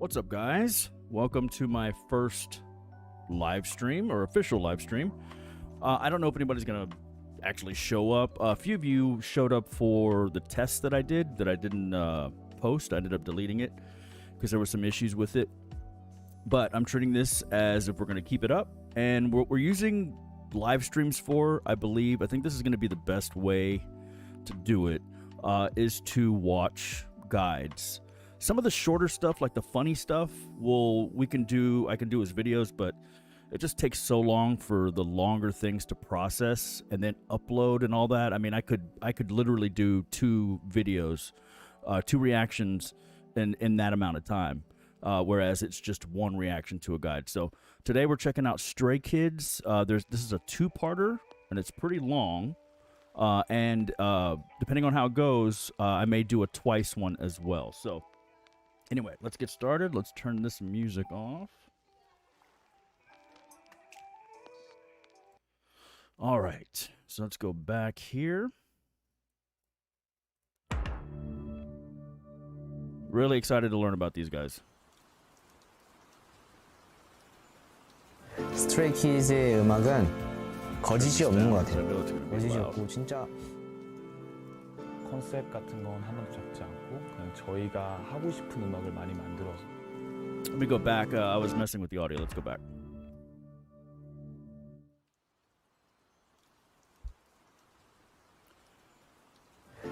What's up, guys? Welcome to my first live stream, or official live stream. I don't know if anybody's going to actually show up. A few of you showed up for the test that I didn't post. I ended up deleting it because there were some issues with it. But I'm treating this as if we're going to keep it up. And what we're using live streams for, I think this is going to be the best way to do it, is to watch guides. Some of the shorter stuff, like the funny stuff, I can do as videos, but it just takes so long for the longer things to process and then upload and all that. I mean, I could literally do two videos, two reactions in that amount of time, whereas it's just one reaction to a guide. So today we're checking out Stray Kids. This is a two-parter, and it's pretty long. And depending on how it goes, I may do a twice one as well. So anyway, let's get started. Let's turn this music off. All right, so let's go back here. Really excited to learn about these guys. 스트레이 키즈의 음악은 거짓이 없는 것 같아요. 거짓이 없고 진짜 컨셉 같은 건 하나도 잡지 않고 그냥 저희가 하고 싶은 음악을 많이 만들어서. Let me go back. I was messing with the audio. Let's go back.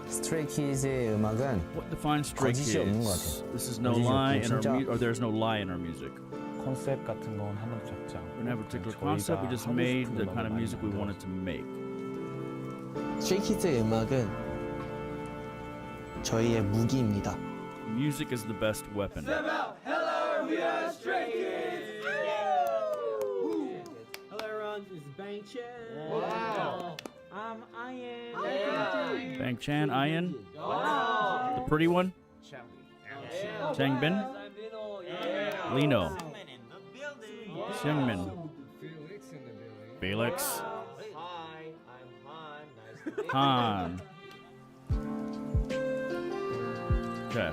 스트레이 키즈의 음악은 What defines Stray 거짓이 없는 것 Kids? 같아요. This is no 거짓이 lie 없고 in our 진짜 or there's no lie in our music. 컨셉 같은 건 하나도 잡지 않고 We didn't have a particular 저희가 concept. We just 하고 made 싶은 the 음악을 kind of 많이 music we 만들어서. wanted to make. 스트레이키즈의 음악은 저희의 무기입니다. Music is the best weapon. Hello, we are Stray Kids! Hello, everyone. This is Bang Chan. Wow. I'm Ian. Bang Chan, Ian, Wow. the pretty one, Chang Bin, Lino, Seungmin, Felix, Hi, I'm Han. Nice to meet you. Han. Okay.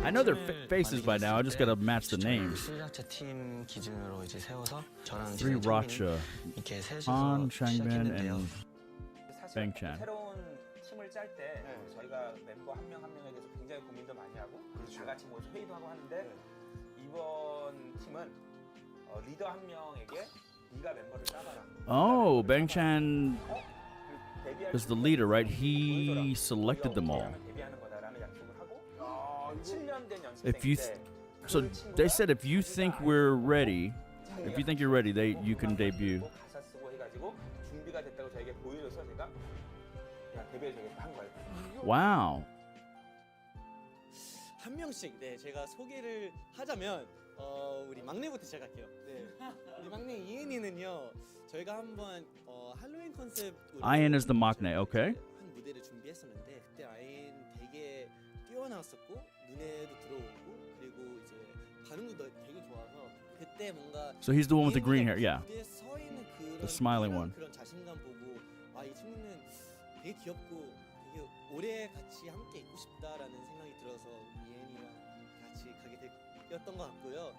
I know their faces by now. I just gotta match the names. 실력자 팀 기준으로 이제 세워서 저랑 Three Racha, 이렇게 셋이서 Han, Changbin, 시작했는데요. and 사실 뱅찬. 새로운 팀을 짤 때 저희가 멤버 한 명 한 명에 대해서 굉장히 고민도 많이 하고 다 같이 모여서 회의도 하고 하는데 이번 팀은 리더 한 명에게 네가 멤버를 짜봐라. Oh, Bang Chan 데뷔할 is the 때 leader, right? 보여줘라. He selected them all. 우리가 어떻게 하면 데뷔하는 거다라는 약속을 하고 7년 된 If 연습생 you, 때 so they said if you think we're ready, if you think you're ready, you can debut. 가사 쓰고 해가지고 준비가 됐다고 저에게 보여줘서 제가 야 데뷔해 주겠다 한 거예요. Wow. 한 명씩 제가 소개를 하자면 우리 막내부터 시작할게요. 우리 막내 이엔이는요. 저희가 한번 할로윈 컨셉 Ian is the maknae, okay. 한 무대를 준비했었는데 그때 아이엔 되게 뛰어나왔었고 눈에도 들어오고 그리고 이제 반응도 되게 좋아서 그때 뭔가 So he's the one with the green hair, yeah. 무대에 서 있는 그런 The smiling one. 그런 자신감 보고 이 친구는 되게 귀엽고 되게 오래 같이 함께 있고 싶다라는 생각이 들어서 이엔이랑 같이 가게 됐던 것 같고요.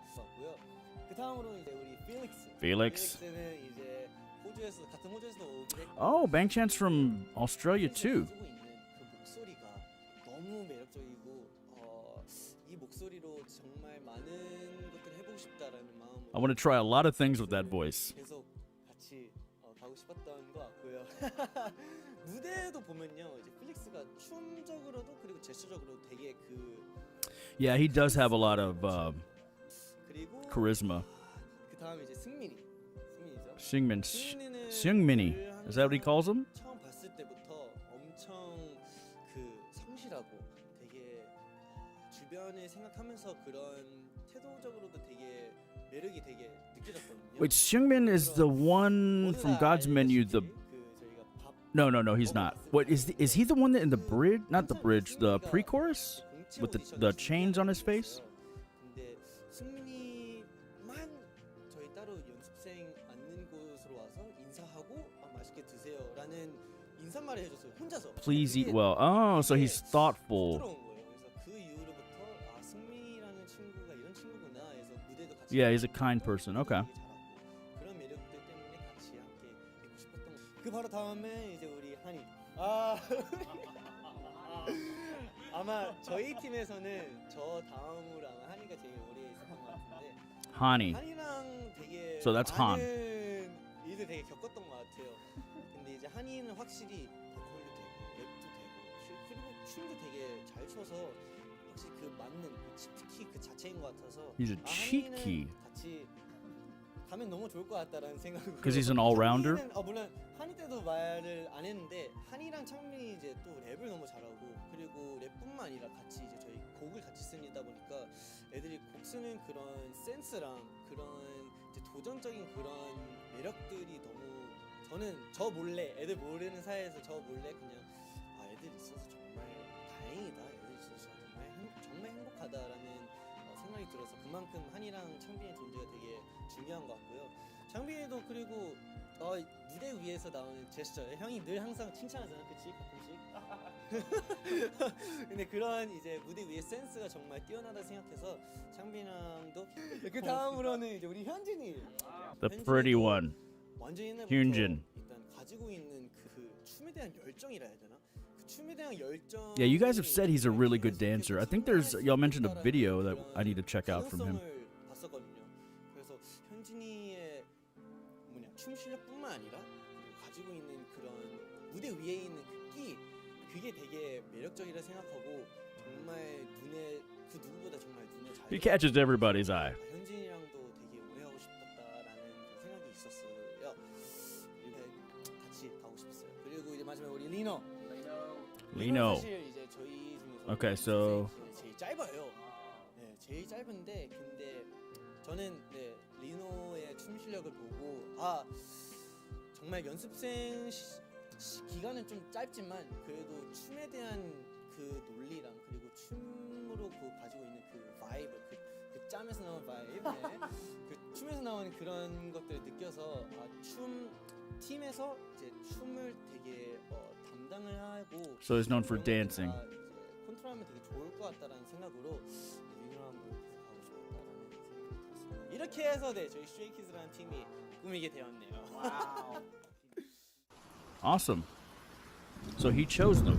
그 다음으로 이제 우리 필릭스. Felix. 필릭스는 이제 같은 호주에서 오기도 했고. Oh, Bang Chan's from Australia too. 가지고 있는 그 목소리가 너무 매력적이고 이 목소리로 정말 많은 것들을 해보고 싶다라는 마음으로 I want to try a lot of things with that voice. 계속 같이 가고 싶었던 것 같고요. 무대도 보면요, 이제 필릭스가 춤적으로도 그리고 제스처적으로도 되게 Yeah, he does have a lot of 그리고 charisma. 그 다음에 이제 승민이죠. Seungmin, 승민이는 Seungmin이. 늘 Is that what he calls him? 처음 봤을 때부터 엄청 성실하고 되게 주변을 생각하면서 그런 태도적으로도 되게 매력이 되게 느껴졌거든요. Wait, Seungmin is the one from God's Menu. The 저희가 밥 no, he's not. What is he the one that in the bridge? Not the bridge, the pre-chorus with the chains on his face. 근데 승민이만 저희 따로 연습생 앉는 곳으로 와서 인사하고 맛있게 드세요라는 인사말을 해줬어요. 혼자서. Please eat well. Oh, so he's thoughtful. 부드러운 거예요. 그래서 그 이후로부터 승민이라는 Yeah, he's a kind person. Okay. 되게 잘하고 그런 매력들 때문에 같이 함께 있고 싶었던 그 바로 다음에 이제 우리 한이 아마 저희 팀에서는 저 다음으로 아마 한이가 제일 오래 있었던 것 같은데 Hani. 한이랑 되게 So that's Han. 많은 일을 되게 겪었던 것 같아요. 근데 이제 한이는 확실히 보컬도 되고 랩도 되고 그리고 춤도 되게 잘 춰서 확실히 그 맞는 그 치트키 그 자체인 것 같아서 He's a cheat 한이는 key. 같이 가면 너무 좋을 것 같다라는 생각으로. Because he's an all-rounder? 창민이는, 물론 한이 때도 말을 안 했는데 한이랑 창민이 이제 또 랩을 너무 잘하고 그리고 랩뿐만 아니라 같이 이제 저희 곡을 같이 쓰니다 보니까 애들이 곡 쓰는 그런 센스랑 그런 이제 도전적인 그런 매력들이 너무 저는 저 몰래 애들 모르는 사이에서 저 몰래 그냥 애들 있어서 정말 다행이다. 애들 있어서 정말 행복하다라는 생각이 들어서 그만큼 한이랑 창빈의 존재가 되게 중요한 것 같고요. 창빈이도 그리고 무대 위에서 나오는 제스처 형이 늘 항상 칭찬하잖아, 그치? 가끔씩. 근데 그런 이제 무대 위의 센스가 정말 뛰어나다 생각해서 창빈이랑도 그 다음으로는 이제 우리 현진이. The pretty one. 완전 옛날부터 현진. 일단 가지고 있는 그 춤에 대한 열정이라 해야 되나? 그 춤에 대한 열정. Yeah, you guys have said he's a really good dancer. I think y'all mentioned a video that I need to check out from him. 봤었거든요. 그래서 현진이의 춤 실력뿐만 아니라 가지고 있는 그런 무대 위에 있는 그게 되게 매력적이라 생각하고 정말 눈에 그 누구보다 정말 눈에 잘. He catches everybody's eye. 현진이랑도 되게 오래 하고 싶었다라는 그 생각이 있었어요. 이렇게 같이 가고 싶었어요. 그리고 이제 마지막에 우리 리노. Lino. 사실 이제 저희 중에서 Okay, so 제일 짧아요. 네, 제일 짧은데 근데 저는 리노의 춤 실력을 보고 정말 연습생 기간은 좀 짧지만 그래도 춤에 대한 그 논리랑 그리고 춤으로 가지고 있는 그 바이브 그 짬에서 나온 바이브 그 춤에서 나오는 그런 것들을 느껴서 춤 팀에서 이제 춤을 되게 담당을 하고 So he's known for dancing. 이제 컨트롤하면 되게 좋을 것 같다라는 생각으로 리노랑 한번 가고 싶다라는 생각이 들었어요. 이렇게 해서 저희 스트레이키즈라는 팀이 꾸미게 되었네요. Awesome. So he chose them.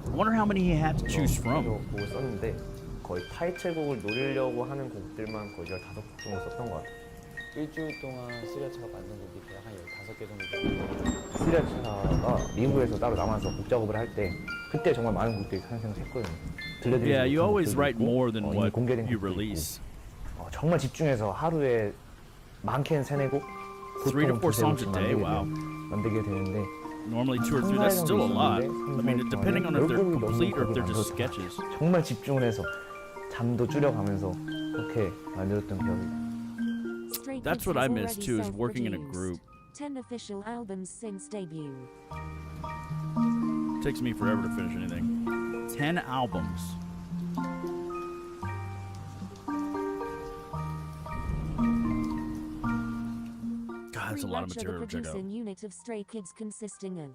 I wonder how many he had to choose from. 곡을 썼는데 거의 타이틀곡을 노리려고 하는 곡들만 거의 15곡 정도 썼던 것 같아요. 일주일 동안 시리아차가 만든 곡이 대략 한 15개 정도 되는데 시리아차가 미국에서 따로 남아서 곡 작업을 할 때 그때 정말 많은 곡들이 탄생했거든요. Yeah, you always write more than what 공개된 you 곡도 있고. release. 정말 집중해서 하루에 많게는 3-4곡 3 to 4 songs a day. Wow. 만들게 되는데 Normally 2 or 3. That's still a lot. I mean, depending on if they're complete or if they're just sketches. 정말 집중을 해서 잠도 줄여가면서 그렇게 만들었던 기억이. That's what I miss too, is working in a group. 10 official albums since debut. Takes me forever to finish anything. 10 albums. God, that's a lot of material to The check out. producing unit of Stray Kids consisting of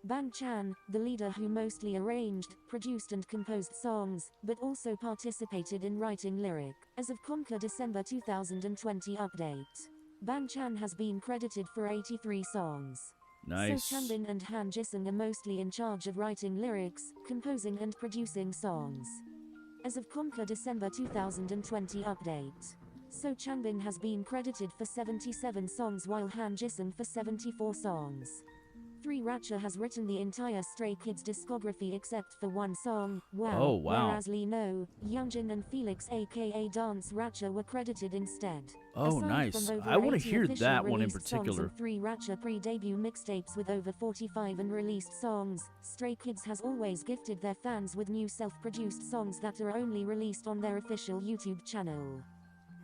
Bang Chan, the leader who mostly arranged, produced and composed songs, but also participated in writing lyric. As of Conquer December 2020 update, Bang Chan has been credited for 83 songs. Nice. So Chanbin and Han Jisung are mostly in charge of writing lyrics, composing and producing songs. As of Conquer December 2020 update, So Chanbin has been credited for 77 songs while Han Jisung for 74 songs. 3 Ratcha has written the entire Stray Kids discography except for one song, Wow, Oh, wow. whereas Lee No, Youngjin and Felix aka Dance Ratcha were credited instead. Oh, Aside nice. from over I want to 80 hear official that one in released songs particular. and 3 Ratcha pre-debut mixtapes with over 45 unreleased songs, Stray Kids has always gifted their fans with new self-produced songs that are only released on their official YouTube channel.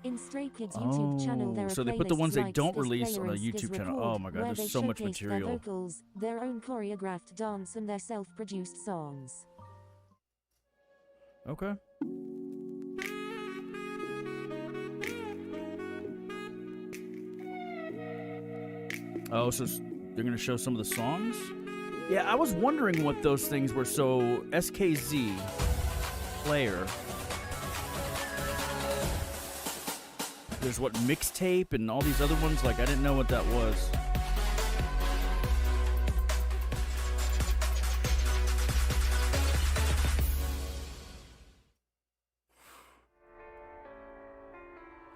In Stray Kids YouTube channel there are so they put the ones they playlists don't like release on a Playlist is YouTube channel. Record, Oh my god, where there's they so much showcase material. Their vocals, their own choreographed dance and their self-produced songs. Okay. Oh, so they're going to show some of the songs? Yeah, I was wondering what those things were. So, SKZ, Player. there's what mixtape and all these other ones. Like I didn't know what that was.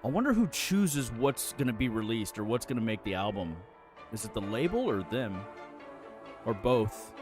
I wonder who chooses what's going to be released or what's going to make the album. Is it the label or them? Or both?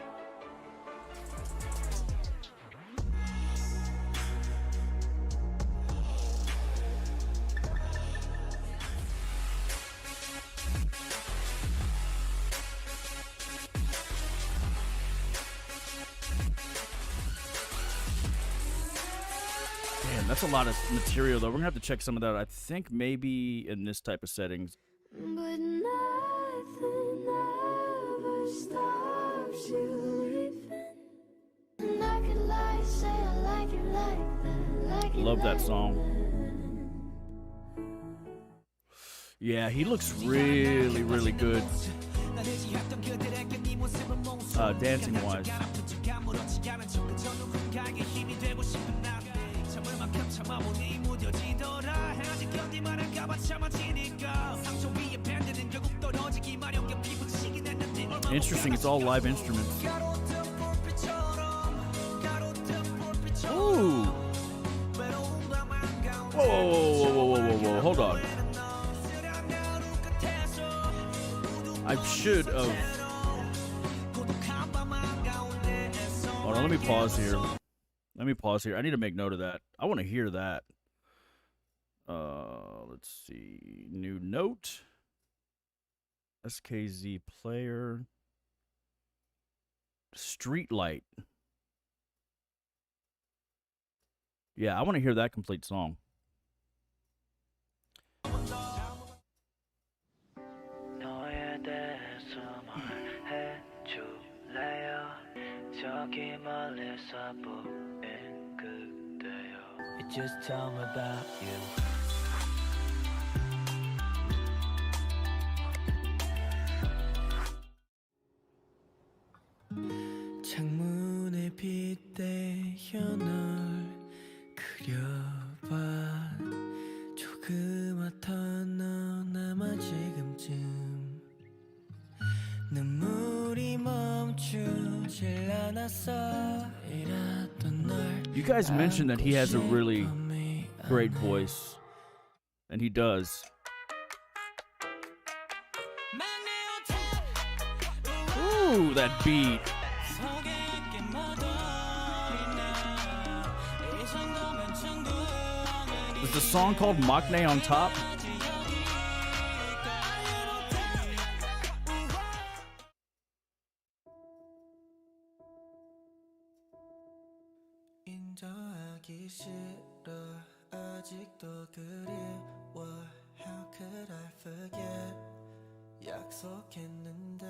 Man, that's a lot of material, though. We're going to have to check some of that. I think maybe in this type of settings. But nothing ever stops you leaving. And I could lie, say I like it like that. Like it Love that like song. Yeah, he looks really, really good. Dancing wise. Interesting, it's all live instruments. Ooh. Whoa, hold on. I should have. Hold on, let me pause here. I need to make note of that. I want to hear that. Let's see. New note. SKZ player. Streetlight. Yeah, I want to hear that complete song. Just tell me about you. 창문에 빗대어 널 그려봐 조그맣던 너 남아 지금쯤 눈물이 멈추질 않았어 이랬던 널 You guys mentioned that he has a really great voice, and he does. Ooh, that beat. Is the song called Maknae on Top? 인정하기 싫어 아직도 그리워 How could I forget 약속했는데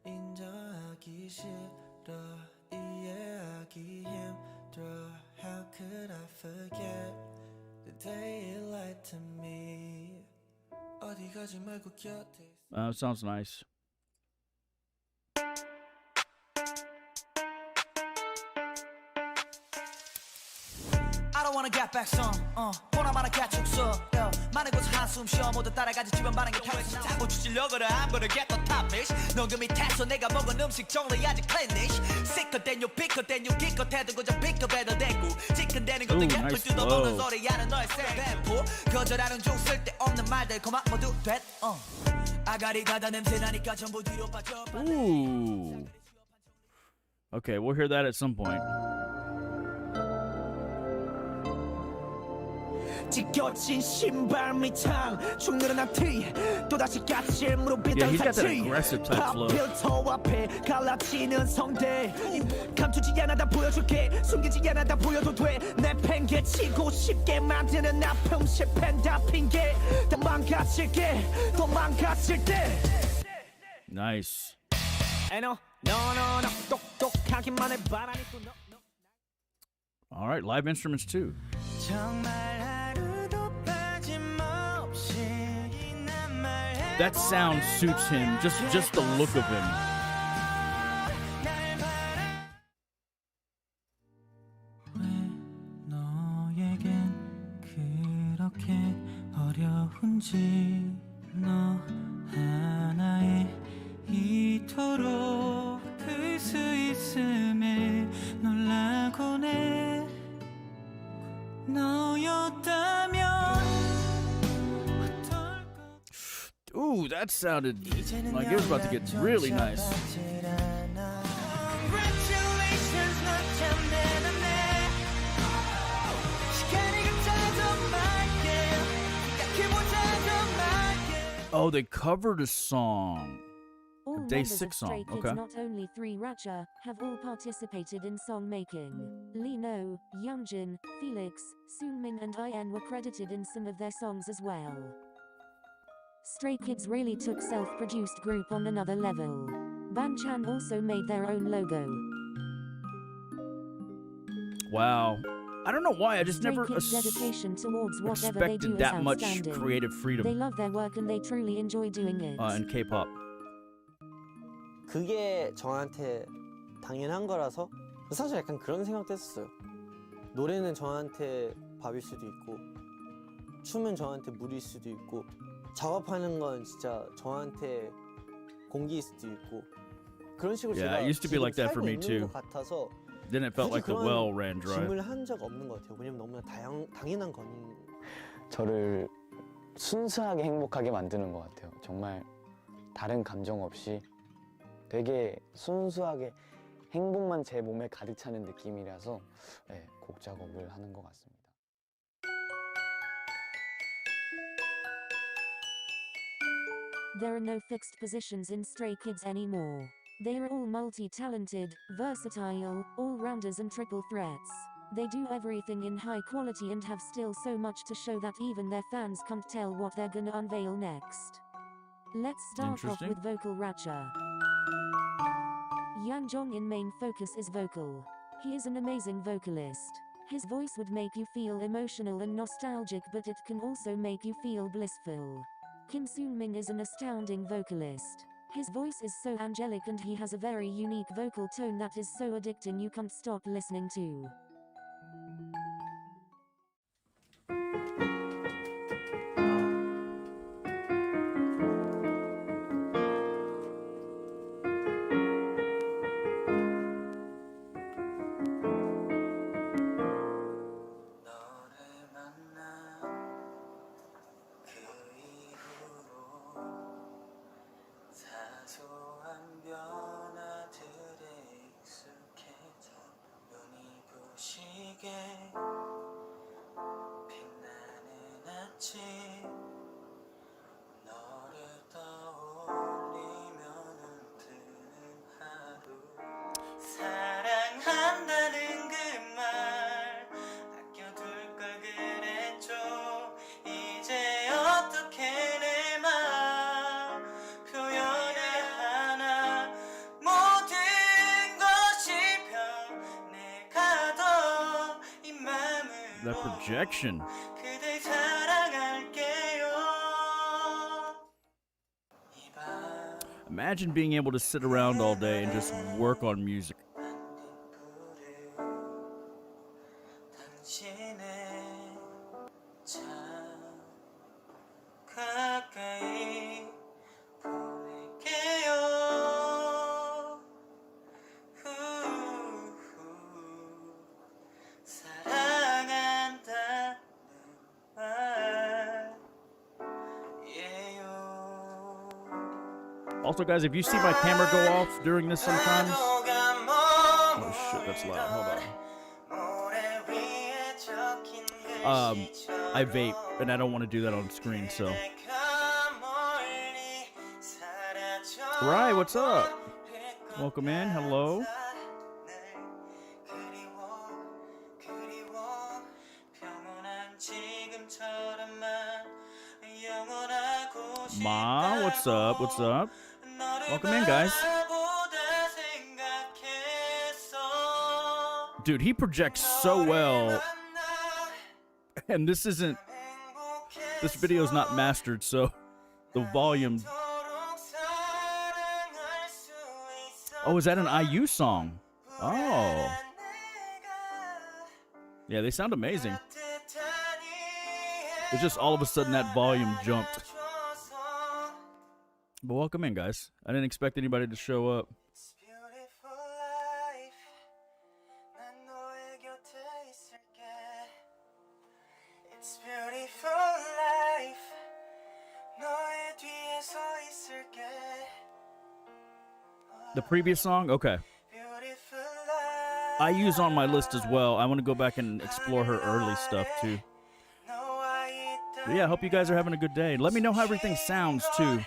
인정하기 싫어 이해하기 힘들어 How could I forget the day you lied to me 어디 가지 말고 곁에 Sounds nice. I don't wanna get back some 보나마나 가축서 많은 곳 한숨 쉬어 모두 따라가지 주변 반응이 탓은 자꾸 추질려거려 I'm gonna get the top fish 넌 그 밑에서 내가 먹은 음식 정리하지 cleanish Sicker than you, bigger than you 기껏해도 그저 픽업해도 되고 지끈대는 것도 예쁠 뜯어보는 소리야는 너의 셀프 거절하는 중 쓸데없는 말들 그만 모두 됐 아가리 가다 냄새 나니까 전부 뒤로 빠져 Ooh. Okay, we'll hear that at some point. 지겨진 신발 밑창 축 늘어난 티 또다시 까칠 무릎 Yeah, he's 비던 got that 상치 aggressive type flow. 필터 앞에 갈라치는 성대 감추지 않아 다 보여줄게 숨기지 않아 다 보여도 돼내 팽개치고 쉽게 만드는 아픔 실패는 다 핑계 도망갔을 때 Nice. no 똑똑하기만 해 바라니 또 All right, live instruments too. That sound suits him, just the look of him. 너에겐 그렇게 어려운지 너 하나에 이토록 그 수 있음에 놀라곤 해 너였다면 Ooh, that sounded like it was about to get really nice. Oh, they covered a song. All Day members 6 of Stray song, Kids, okay. not only 3 Ratcha, have all participated in song making. Lino, Youngjin, Felix, Soonming and IN were credited in some of their songs as well. Stray Kids really took self-produced group on another level. Banchan also made their own logo. Wow. I don't know why. I just Stray never Kids' dedication towards whatever they do expected is that much outstanding. creative They freedom love their work and they truly enjoy doing it. in K-pop. 그게 저한테 당연한 거라서 사실 약간 그런 생각도 했었어요. 노래는 저한테 밥일 수도 있고 춤은 저한테 물일 수도 있고 작업하는 건 진짜 저한테 공기일 수도 있고 그런 식으로 Yeah, 제가 it used to be like that for 살고 me 있는 too. 것 같아서 Then it felt 굳이 like the 그런 well ran dry. 짐을 한 적 없는 것 같아요. 왜냐면 너무나 당연한 거니. 저를 순수하게 행복하게 만드는 것 같아요. 정말 다른 감정 없이 되게 순수하게 행복만 제 몸에 가득 차는 느낌이라서 네, 곡 작업을 하는 것 같습니다. There are no fixed positions in Stray Kids anymore. They are all multi-talented, versatile, all-rounders and triple threats. They do everything in high quality and have still so much to show that even their fans can't tell what they're gonna unveil next. Let's start off Interesting. with vocal Ratcha. Yang Jong in main focus is vocal. He is an amazing vocalist. His voice would make you feel emotional and nostalgic, but it can also make you feel blissful. Kim Soon-min is an astounding vocalist. His voice is so angelic and he has a very unique vocal tone that is so addicting you can't stop listening to. 너를 만난 그 이후로 사소한 변화들에 익숙해져 눈이 부시게 빛나는 아침 너를 떠올리면 뜨는 하루 사랑한다는 그 말 아껴둘 걸 그랬죠 이제 어떻게 내 맘 표현을 하나 모든 것이 변해가도 이 That 맘으로 projection. 그댈 사랑할게요 이 밤 Imagine being able to sit around all day and just work on music. 당신의 참 가까이 보낼게요 사랑한다는 말이에요 Also, guys, if you see my camera go off during this sometimes... Oh, shit, that's loud. Hold on. I vape, and I don't want to do that on screen, so... Right, what's up? Welcome in. Hello. Ma, what's up? What's up? Welcome in, guys. Dude, he projects so well. And this isn't... This video's not mastered, so the volume... Oh, is that an IU song? Oh. Yeah, they sound amazing. It's just all of a sudden that volume jumped. But welcome in, guys. I didn't expect anybody to show up. It's beautiful life. 너의 뒤에 서 있을게. The previous song? Okay. I use on my list as well. I want to go back and explore her early stuff too. But yeah, I hope you guys are having a good day. Let me know how everything sounds too.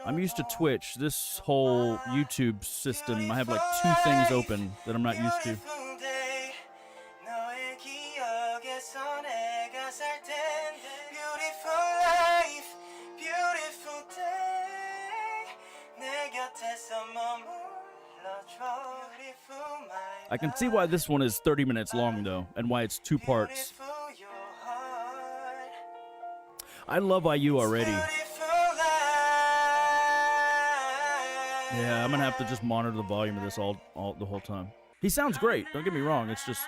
I'm used to Twitch. This whole YouTube system, I have like 2 things open that I'm not used to. I can see why this one is 30 minutes long though, and why it's 2 parts. I love IU already. Yeah, I'm gonna have to just monitor the volume of this all the whole time. He sounds great, don't get me wrong, it's just...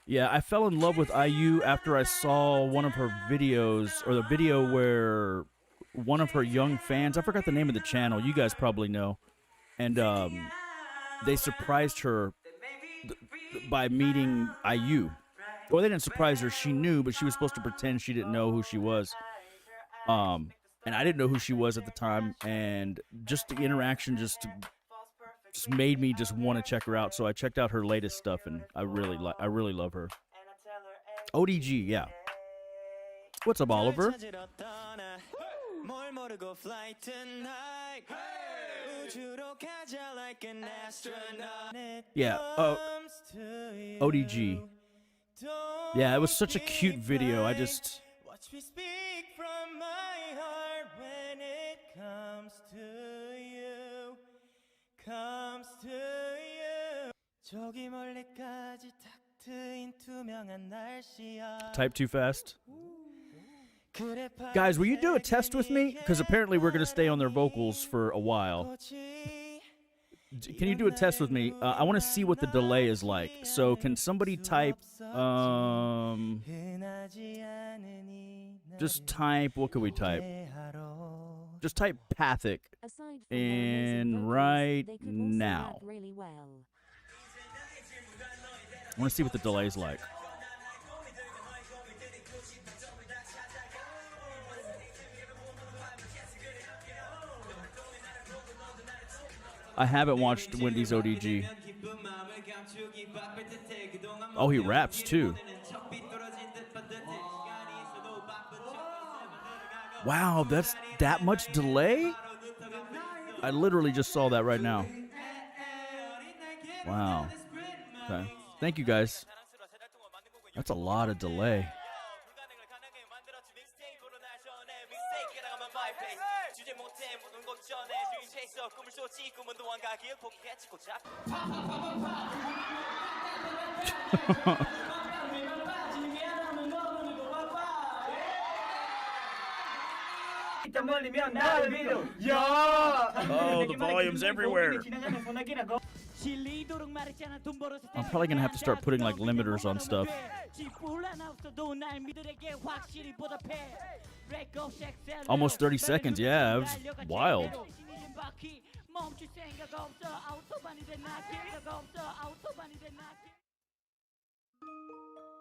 Yeah, I fell in love with IU after I saw one of her videos, or the video where one of her young fans, I forgot the name of the channel, you guys probably know, and they surprised her by meeting IU. Well, they didn't surprise her, she knew, but she was supposed to pretend she didn't know who she was. And I didn't know who she was at the time, and just the interaction just made me just want to check her out. So I checked out her latest stuff, and I really love her. ODG, yeah. What's up, Oliver? Yeah, ODG. Yeah, it was such a cute video. I just... Watch me speak from my heart when it comes to you. Comes to you. 저기 멀리까지 탁 트인 투명한 날씨야. Type too fast. Guys, will you do a test with me? Because apparently we're going to stay on their vocals for a while. Can you do a test with me? I want to see what the delay is like. So can somebody type, just type, what can we type? Just type Pathic in right now. I want to see what the delay is like. I haven't watched Wendy's ODG. Oh, he raps too. Wow, that's that much delay? I literally just saw that right now. Wow. Okay. Thank you, guys. That's a lot of delay. Oh, the volume's everywhere. I'm probably gonna have to start putting like limiters on stuff. Almost 30 seconds, yeah, it was wild.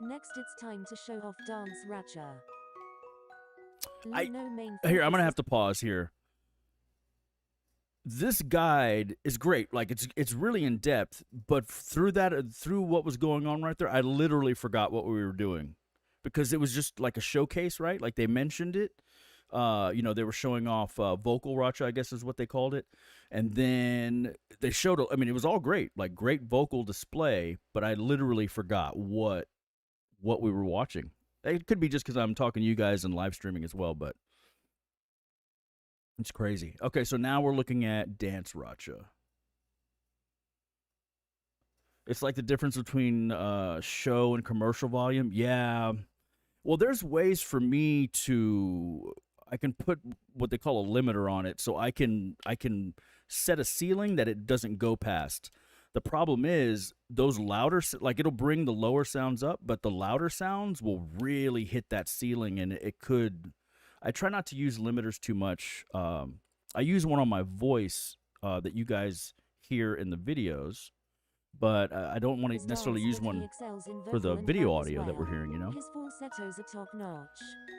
Next, it's time to show off Dance Racha. Here, I'm gonna have to pause here. This guide is great, like it's really in depth, but through what was going on right there, I literally forgot what we were doing, because it was just like a showcase, right? Like they mentioned it, you know, they were showing off vocal Racha, I guess is what they called it, and then they showed. I mean, it was all great, like great vocal display, but I literally forgot what we were watching. It could be just because I'm talking to you guys and live streaming as well, but it's crazy. Okay, so now we're looking at Dance Racha. It's like the difference between show and commercial volume. Yeah. Well, there's ways for me to... I can put what they call a limiter on it, so I can set a ceiling that it doesn't go past. The problem is those louder, like it'll bring the lower sounds up, but the louder sounds will really hit that ceiling, and it could. I try not to use limiters too much. I use one on my voice that you guys hear in the videos, but I don't want to necessarily use one for the video audio that we're hearing, you know? His falsettos are top notch.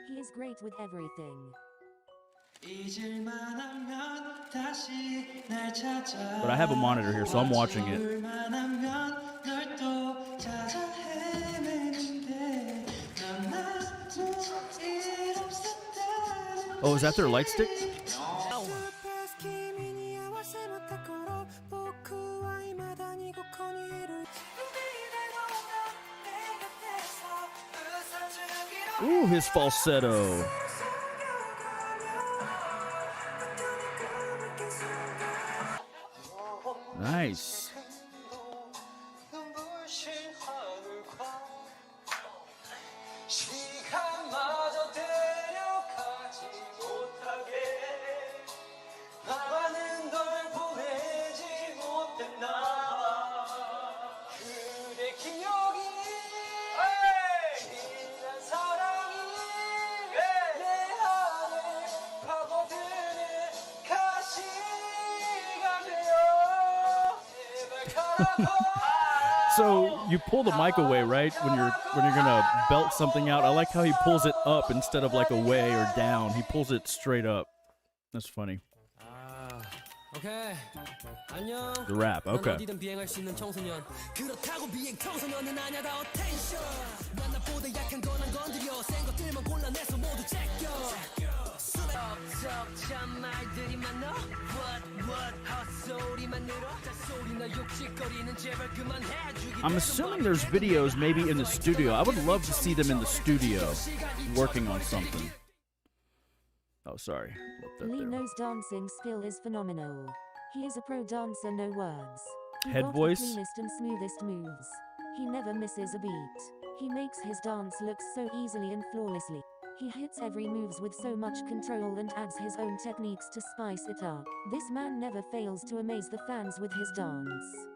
He is great with everything. But I have a monitor here, so I'm watching it. Oh, is that their light stick? Ooh, his falsetto. Nice. So you pull the mic away, right? When you're gonna belt something out. I like how he pulls it up instead of like away or down. He pulls it straight up. That's funny. Okay. 안녕. The rap. Okay. 어디든 비행할 수 있는 청소년. 그렇다고 비행 청소년은 아니야 다 attention. 난 나보다 약한 건 안 건드려. 센 것들만 골라내서 모두 제껴. 참 말들이 많아. What 헛소리만 늘어. 소리나 욕짓거리는 제발 그만해. I'm assuming there's videos maybe in the studio. I would love to see them in the studio working on something. Oh, sorry. Lee No's dancing skill is phenomenal. He is a pro dancer, no words. He Head got voice? the cleanest and smoothest moves. He never misses a beat. He makes his dance look so easily and flawlessly. He hits every moves with so much control and adds his own techniques to spice it up. This man never fails to amaze the fans with his dance.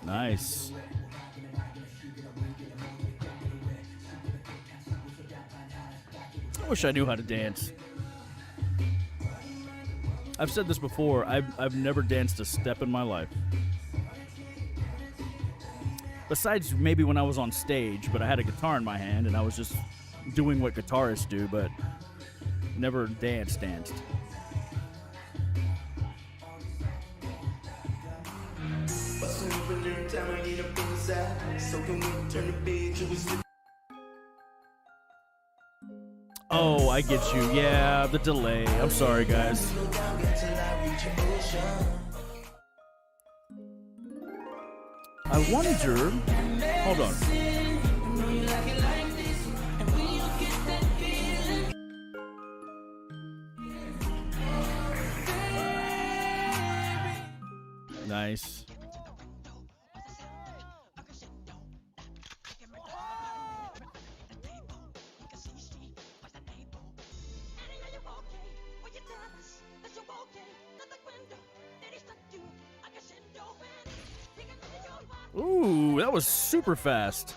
Nice. I wish I knew how to dance. I've said this before. I've never danced a step in my life. Besides maybe when I was on stage, but I had a guitar in my hand and I was just doing what guitarists do, but never danced. Oh, I get you. Yeah, the delay. I'm sorry, guys. I wonder... Hold on. Nice. Ooh, that was super fast.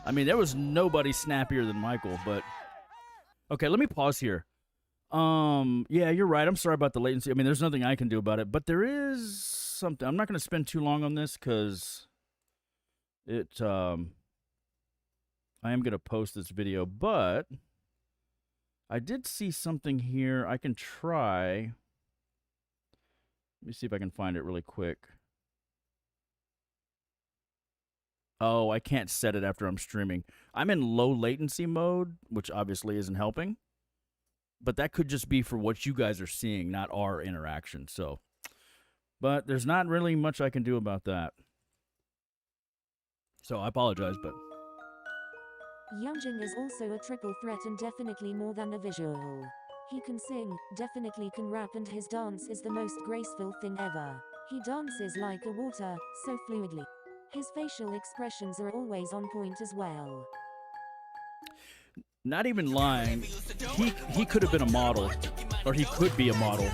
I mean, there was nobody snappier than Michael, but... Okay, let me pause here. Yeah, you're right. I'm sorry about the latency. I mean, there's nothing I can do about it, but there is something. I'm not going to spend too long on this because it, I am going to post this video, but I did see something here. I can try. Let me see if I can find it really quick. Oh, I can't set it after I'm streaming. I'm in low latency mode, which obviously isn't helping. But that could just be for what you guys are seeing, not our interaction. So, but there's not really much I can do about that. So I apologize, but Youngjin is also a triple threat and definitely more than a visual. He can sing, definitely can rap, and his dance is the most graceful thing ever. He dances like a water, so fluidly. His facial expressions are always on point as well. Not even lying, he could have been a model, or he could be a model.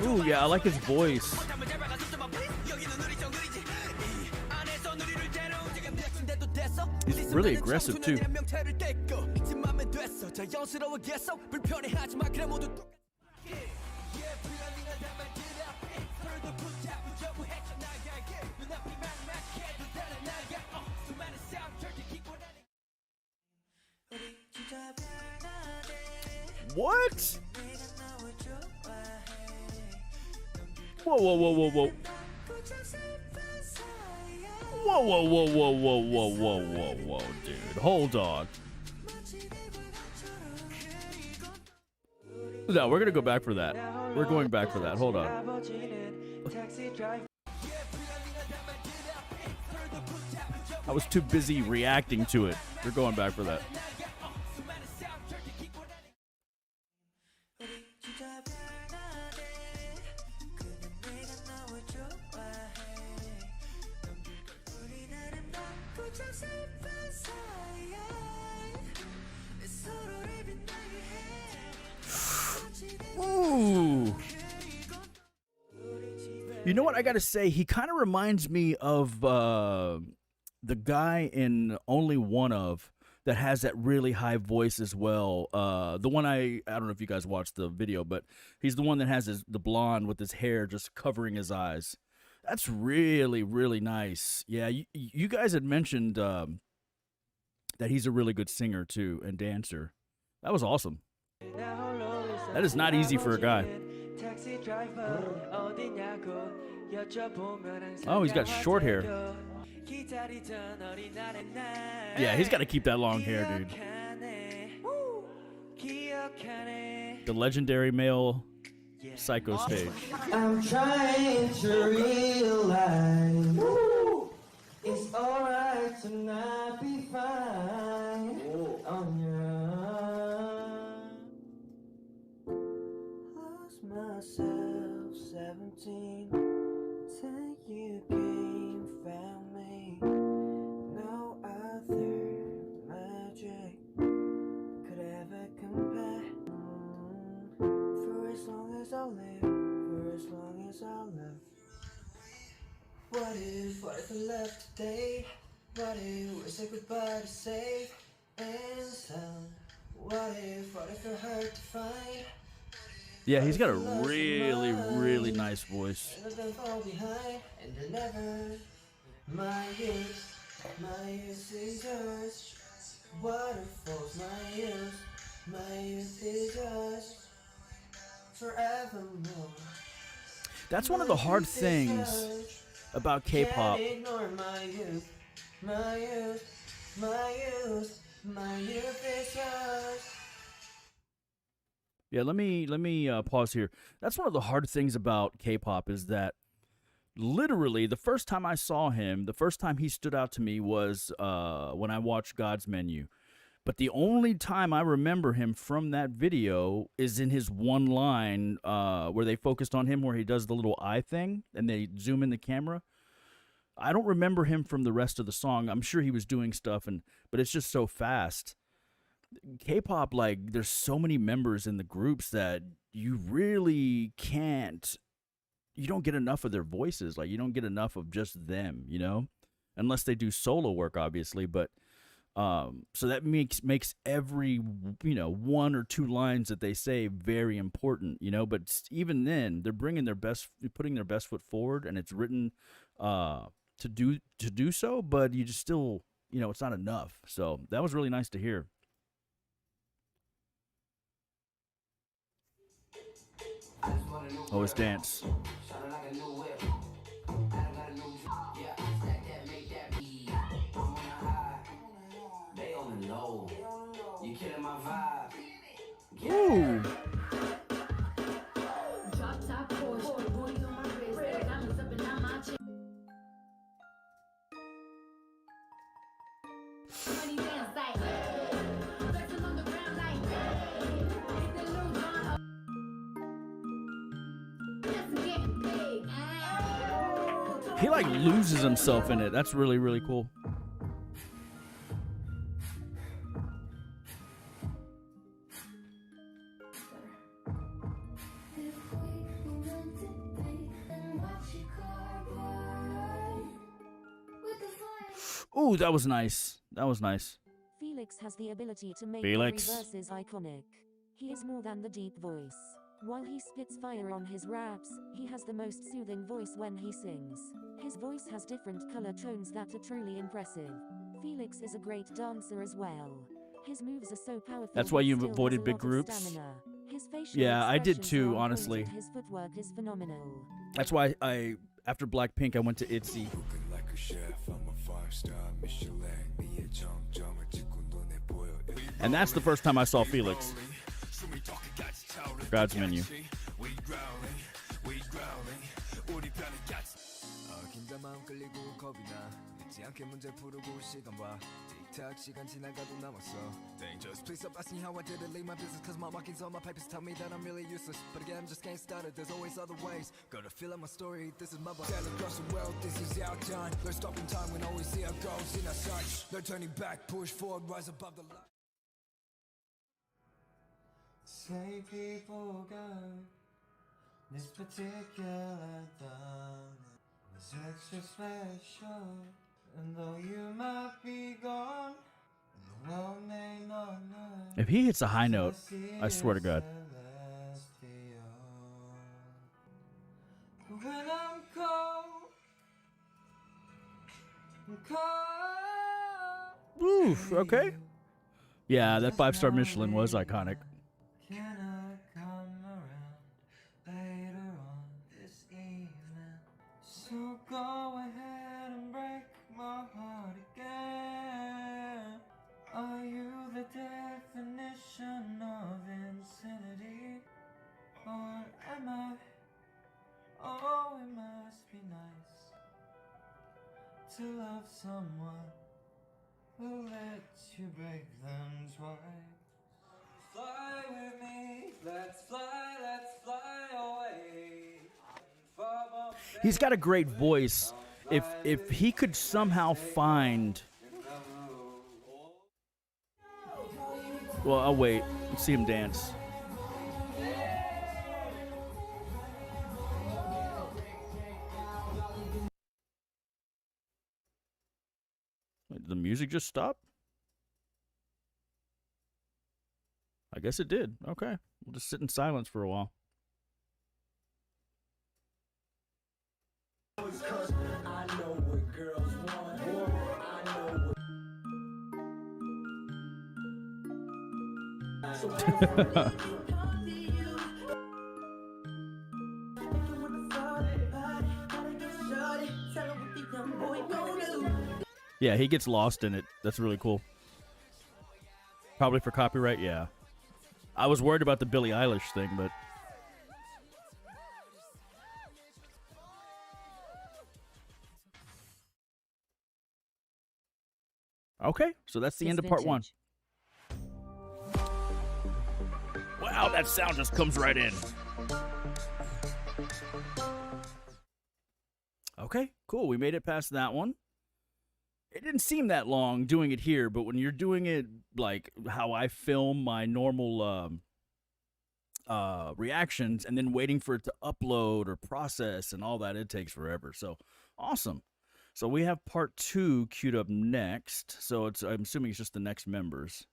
Ooh, yeah, I like his voice. He's really aggressive too. What? Whoa, whoa, whoa, whoa, whoa. Whoa, whoa, whoa, whoa, whoa, whoa, whoa, whoa, whoa, dude. Hold on. No, we're gonna go back for that. We're going back for that. Hold on. I was too busy reacting to it. We're going back for that. Ooh. You know what I gotta say? He kind of reminds me of the guy in Only One Of that has that really high voice as well. The one I don't know if you guys watched the video, but he's the one that has the blonde with his hair just covering his eyes. That's really, really nice. Yeah, you guys had mentioned that he's a really good singer too and dancer. That was awesome. That is not easy for a guy. Oh, he's got short hair. Yeah, he's got to keep that long hair, dude. The legendary male psycho stage. I'm trying to realize it's alright to not be fine on your own. Lost myself 17 till you came, found me. No other magic could ever compare. For as long as I live, for as long as I live. What if I left today? What if we said goodbye to safe and sound? What if I hard to find? Yeah, he's got a really, really nice voice. And then fall behind, and you're never my youth is yours. Waterfalls, my youth is yours. Forevermore. That's one of the hard things about K-pop. Can't ignore my youth, my youth, my youth, my youth is yours. Yeah, let me pause here. That's one of the hard things about K-pop is that literally the first time I saw him, the first time he stood out to me was when I watched God's Menu. But the only time I remember him from that video is in his one line where they focused on him, where he does the little eye thing and they zoom in the camera. I don't remember him from the rest of the song. I'm sure he was doing stuff, but it's just so fast. K-pop, like, there's so many members in the groups that you really can't, you don't get enough of their voices. Like, you don't get enough of just them, you know, unless they do solo work, obviously. But so that makes every, you know, one or two lines that they say very important, you know. But even then, they're putting their best foot forward, and it's written to do so. But you just still, you know, it's not enough. So that was really nice to hear. Oh, his dance. Yo, you killing my vibe. Ooh. Drop top Porsche, booty on my wrist, diamonds up and down my chin. Money dance like, flexing on the ground like, hit the Lil Jon up. Yes, I'm getting big. He like loses himself in it. That's really, really cool. Ooh, that was nice. That was nice. Felix has the ability to make Felix. every verses iconic. He is more than the deep voice. While he spits fire on his raps, he has the most soothing voice when he sings. His voice has different color tones that are truly impressive. Felix is a great dancer as well. His moves are so powerful. That's why he you still has avoided a big lot of groups? stamina. His facial Yeah, I did expressions too, are on point honestly. and his footwork is phenomenal. That's why I after Blackpink I went to ITZY. And that's the first time I saw Felix. God's Menu. Dangerous. Please stop asking how I did it. Leave my business cause my markings on my papers tell me that I'm really useless. But again, I'm just getting started. There's always other ways. Gotta fill out my story. This is my book. Sail across the world. This is our time. Let's stop in time when always see our goals in our sights. No turning back. Push forward. Rise above the light. Say people go. This particular dawn is extra special. And though you might be gone, the world may not know. If he hits a high note, I swear to God. When I'm cold, Oof, okay. Yeah, that 5-star Michelin was iconic. can I come around later on this evening? So go ahead and break my heart again. Are you the definition of insanity? Or am I? Oh, it must be nice to love someone who lets you break them twice. Fly with me, let's fly away. He's got a great voice. If he could somehow find... Well, I'll wait. Let's see him dance. Wait, did the music just stop? I guess it did. Okay. We'll just sit in silence for a while. I know what girls want. I know what. Yeah, he gets lost in it. That's really cool. Probably for copyright, yeah. I was worried about the Billie Eilish thing, but... Okay, so that's the It's end of part one. vintage. Wow, that sound just comes right in. Okay, cool. We made it past that one. It didn't seem that long doing it here, but when you're doing it like how I film my normal reactions and then waiting for it to upload or process and all that, it takes forever. So awesome. So we have part 2 queued up next. So I'm assuming it's just the next members.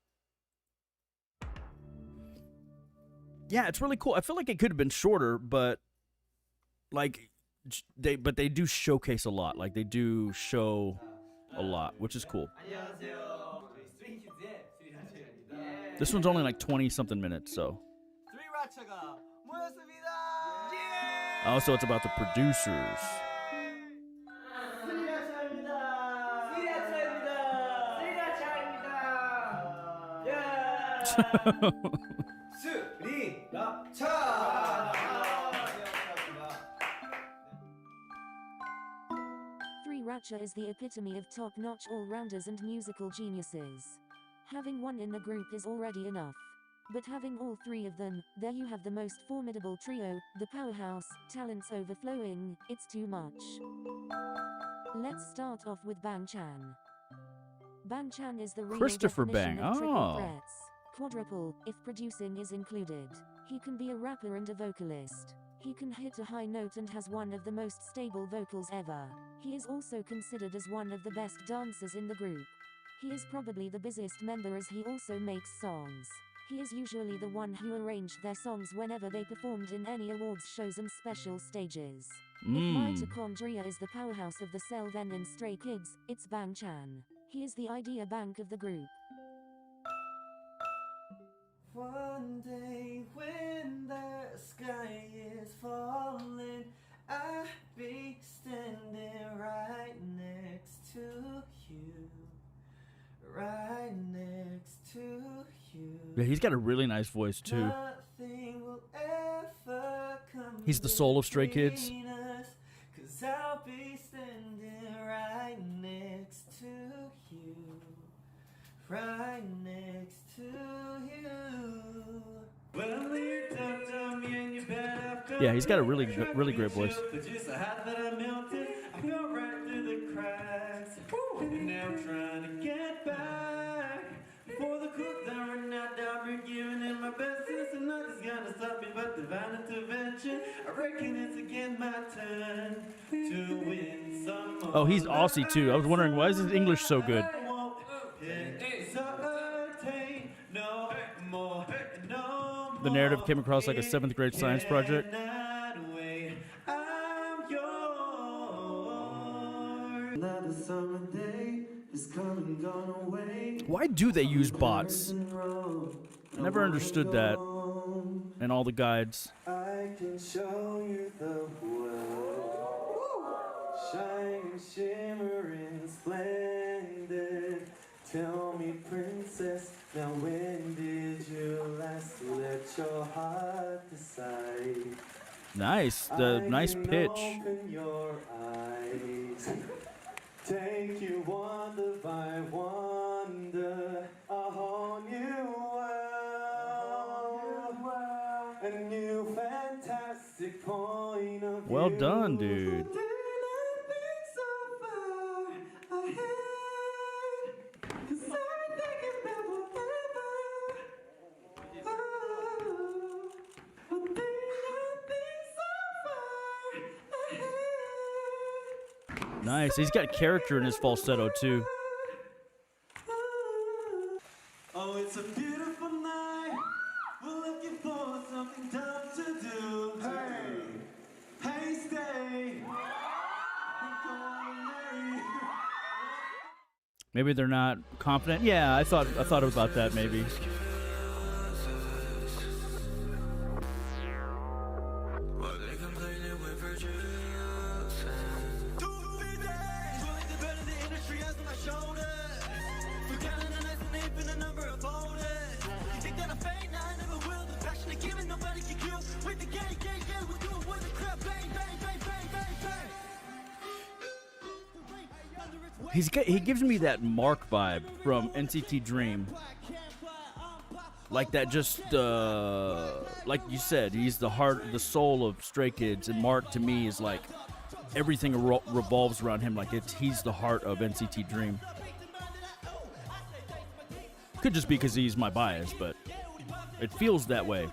Yeah, it's really cool. I feel like it could have been shorter, but like they do showcase a lot. Like they do show a lot, which is cool. This one's only like 20 something minutes, so. Oh, so it's about the producers. Three Ratcha is the epitome of top-notch all-rounders and musical geniuses. Having one in the group is already enough. But having all three of them, there you have the most formidable trio, the powerhouse, talents overflowing, it's too much. Let's start off with Bang Chan. Bang Chan is the real Christopher definition Bang, of triple oh. threats. Quadruple, if producing is included. He can be a rapper and a vocalist. He can hit a high note and has one of the most stable vocals ever. He is also considered as one of the best dancers in the group. He is probably the busiest member as he also makes songs. He is usually the one who arranged their songs whenever they performed in any awards shows and special stages. If mitochondria is the powerhouse of the cell then in Stray Kids, it's Bang Chan. He is the idea bank of the group. One day when the sky is falling, I'll be standing right next to you. Right next to you. Yeah, he's got a really nice voice too. Nothing will ever come He's the soul of Stray Kids. between us, 'cause I'll be standing right next to you. Right next to you. Well, you talk to me and you better. Yeah, he's got a really great voice. Just a hat that I melted, I fell right through the cracks. And now I'm trying to get back. Before the clocks I run out, I've been giving it my best. And nothing's gonna stop me but divine intervention. I reckon it's again my turn to win some more. Oh, he's Aussie too. I was wondering why is his English so good. The narrative came across like a 7th grade science project. Why do they use bots? I never understood that in all the guides. I can show you the world, shining, shimmering, splendid. Tell me, princess, now when did you last let your heart decide? Nice, the nice pitch. Open your eyes, take you wonder by wonder, a whole new world, a new fantastic point of view. Well done, dude. Nice. He's got character in his falsetto too. Oh, it's a beautiful night. We're looking for something dumb to do. Hey, hey, stay. Maybe they're not confident. Yeah, I thought about that maybe. He gives me that Mark vibe from NCT Dream. Like that, just like you said, he's the heart, the soul of Stray Kids, and Mark to me is like everything revolves around him. Like he's the heart of NCT Dream. Could just be because he's my bias, but it feels that way.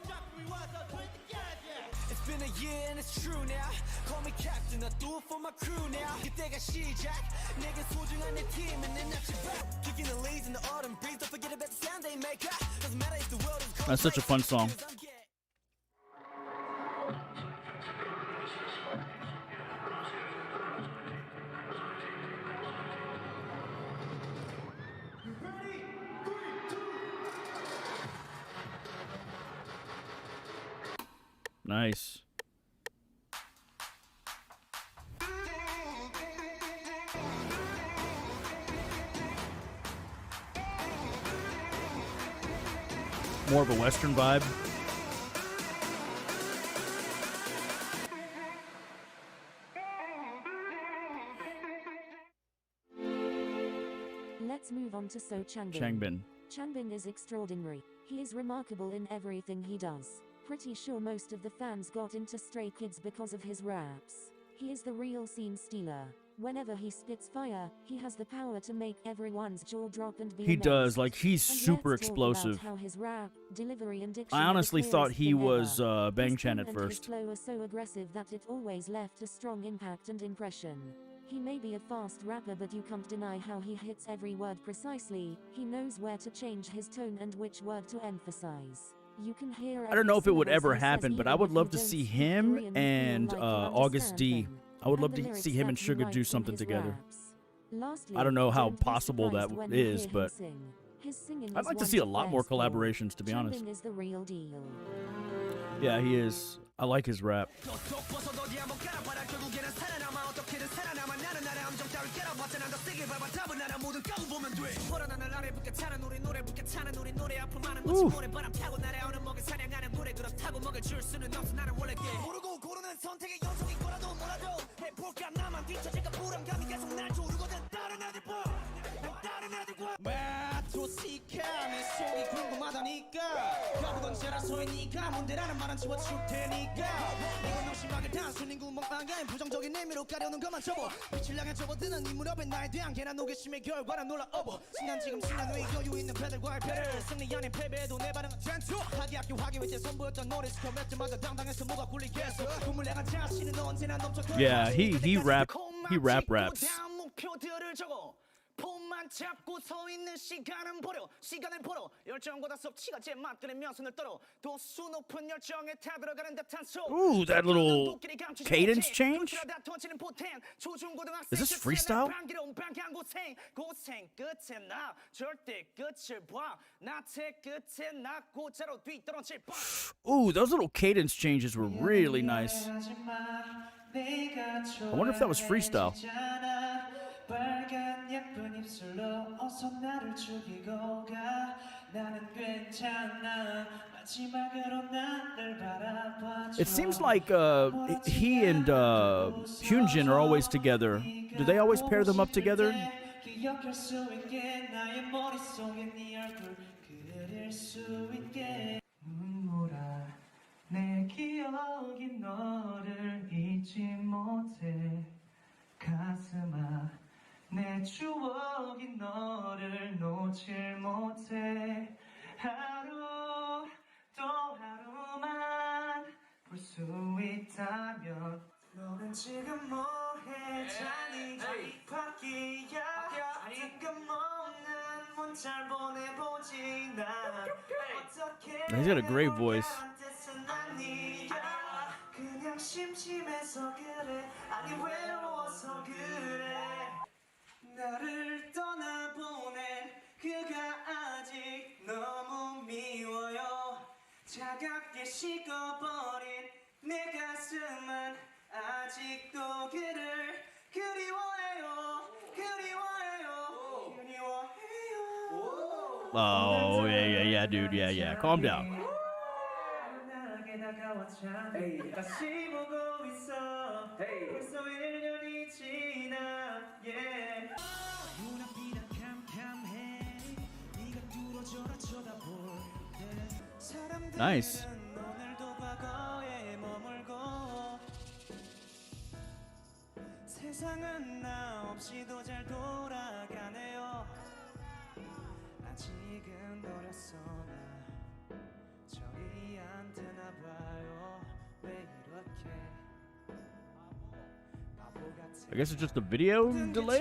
It's been a year and it's true now. Call me captain, I do it for my crew now. 그때가 시작. 내게 소중한 내 팀 and then that's your back. Kicking the leaves in the autumn breeze. Don't forget about the sound they make. Doesn't matter if the world is cold. That's such a fun song. Nice. more of a Western vibe. Let's move on to So Changbin. Changbin. Changbin is extraordinary. He is remarkable in everything he does. Pretty sure most of the fans got into Stray Kids because of his raps. He is the real scene stealer. Whenever he spits fire, he has the power to make everyone's jaw drop and be He amazed. does. Like, he's And super let's talk about explosive. how his rap, delivery, and diction I are the honestly thought clearest he than was ever. Bang His Chan tone at and his first. flow are so aggressive that it always left a strong impact and impression. He may be a fast rapper, but you can't deny how he hits every word precisely. He knows where to change his tone and which word to emphasize. You can hear I don't know if it would every ever syllable he says happen, but I even would if love you to don't see speak him Korean, you feel and like you August understand D. them. I would And love the to lyrics see him and that he Sugar writes do in something his together. raps. Lastly, I don't know how don't be possible that surprised when you is, hear him but sing. His singing I'd is like to one see a lot more best for. collaborations, to be honest. Changbin is the real deal. Yeah, he is. I like his rap. Ooh. 내 속이 궁금하다니까 거북은 제라소이니까 문제라는 말은 지워줄 테니까 이건 너심하게 단순히 구멍방향 부정적인 의미로 가려는 것만 접어 빛을 향해 접어드는 이 무렵에 나에 대한 개난 호기심의 결과라 놀라 어버 신난 지금 신난 왜 여유 있는 패들과의 패를 승리 아닌 패배에도 내 반응은 장초 하기 학교 하기 위해 선보였던 노래 스켜 몇 점마다 당당해서 뭐가 굴리겠어 꿈을 향한 자신은 언제나 넘쳐 Yeah, he rap raps. 목표들을 적어 폰만 잡고 서 있는 시간은 버려 시간을 벌어 열정보다 섭취가 제 맛그리며 손을 떨어 도수 높은 열정에 타들어가는 듯한 소 Ooh, that little cadence change. Is this freestyle? 고생 끝에 나 절대 끝을 봐 나태 끝에 나 고자로 뒤떨어질 뻔 Ooh, those little cadence changes were really nice. I wonder if that was freestyle. 빨간 예쁜 입술로 어서 나를 죽이고 가 나는 괜찮아 마지막으로 나를 바라봐줘 It seems like he and Hyunjin are always together. Do they always pair them up together? 기억할 수 있게 나의 머릿속에 네 얼굴 그릴 수 있게 눈물아 내 기억이 너를 잊지 못해 가슴아 내 추억이 너를 놓질 못해 하루 또 하루만 볼 수 있다면 너는 지금 뭐해 자니 바퀴야 뜬금없는 문자를 보내보지 나 어떻게 He's got a great voice. 그냥 심심해서 그래 아니 외로워서 그래 나를 떠나보낸 그가 아직 너무 미워요 차갑게 식어버린 내 가슴은 아직도 그를 그리워해요 그리워해요 그리워해요 Oh, yeah, dude. Yeah. Calm down. 나게 다가왔자 다시 보고 있어 벌써 1년이 지나 눈앞이란 캄캄해 네가 뚫어져라 쳐다볼 때 Nice. 오늘도 과거에 머물고 세상은 나 없이도 잘 돌아가네요 아직은 어렸어 나 정이 안 드나 봐요 왜 이렇게 바보 같은 I guess it's just a video delay.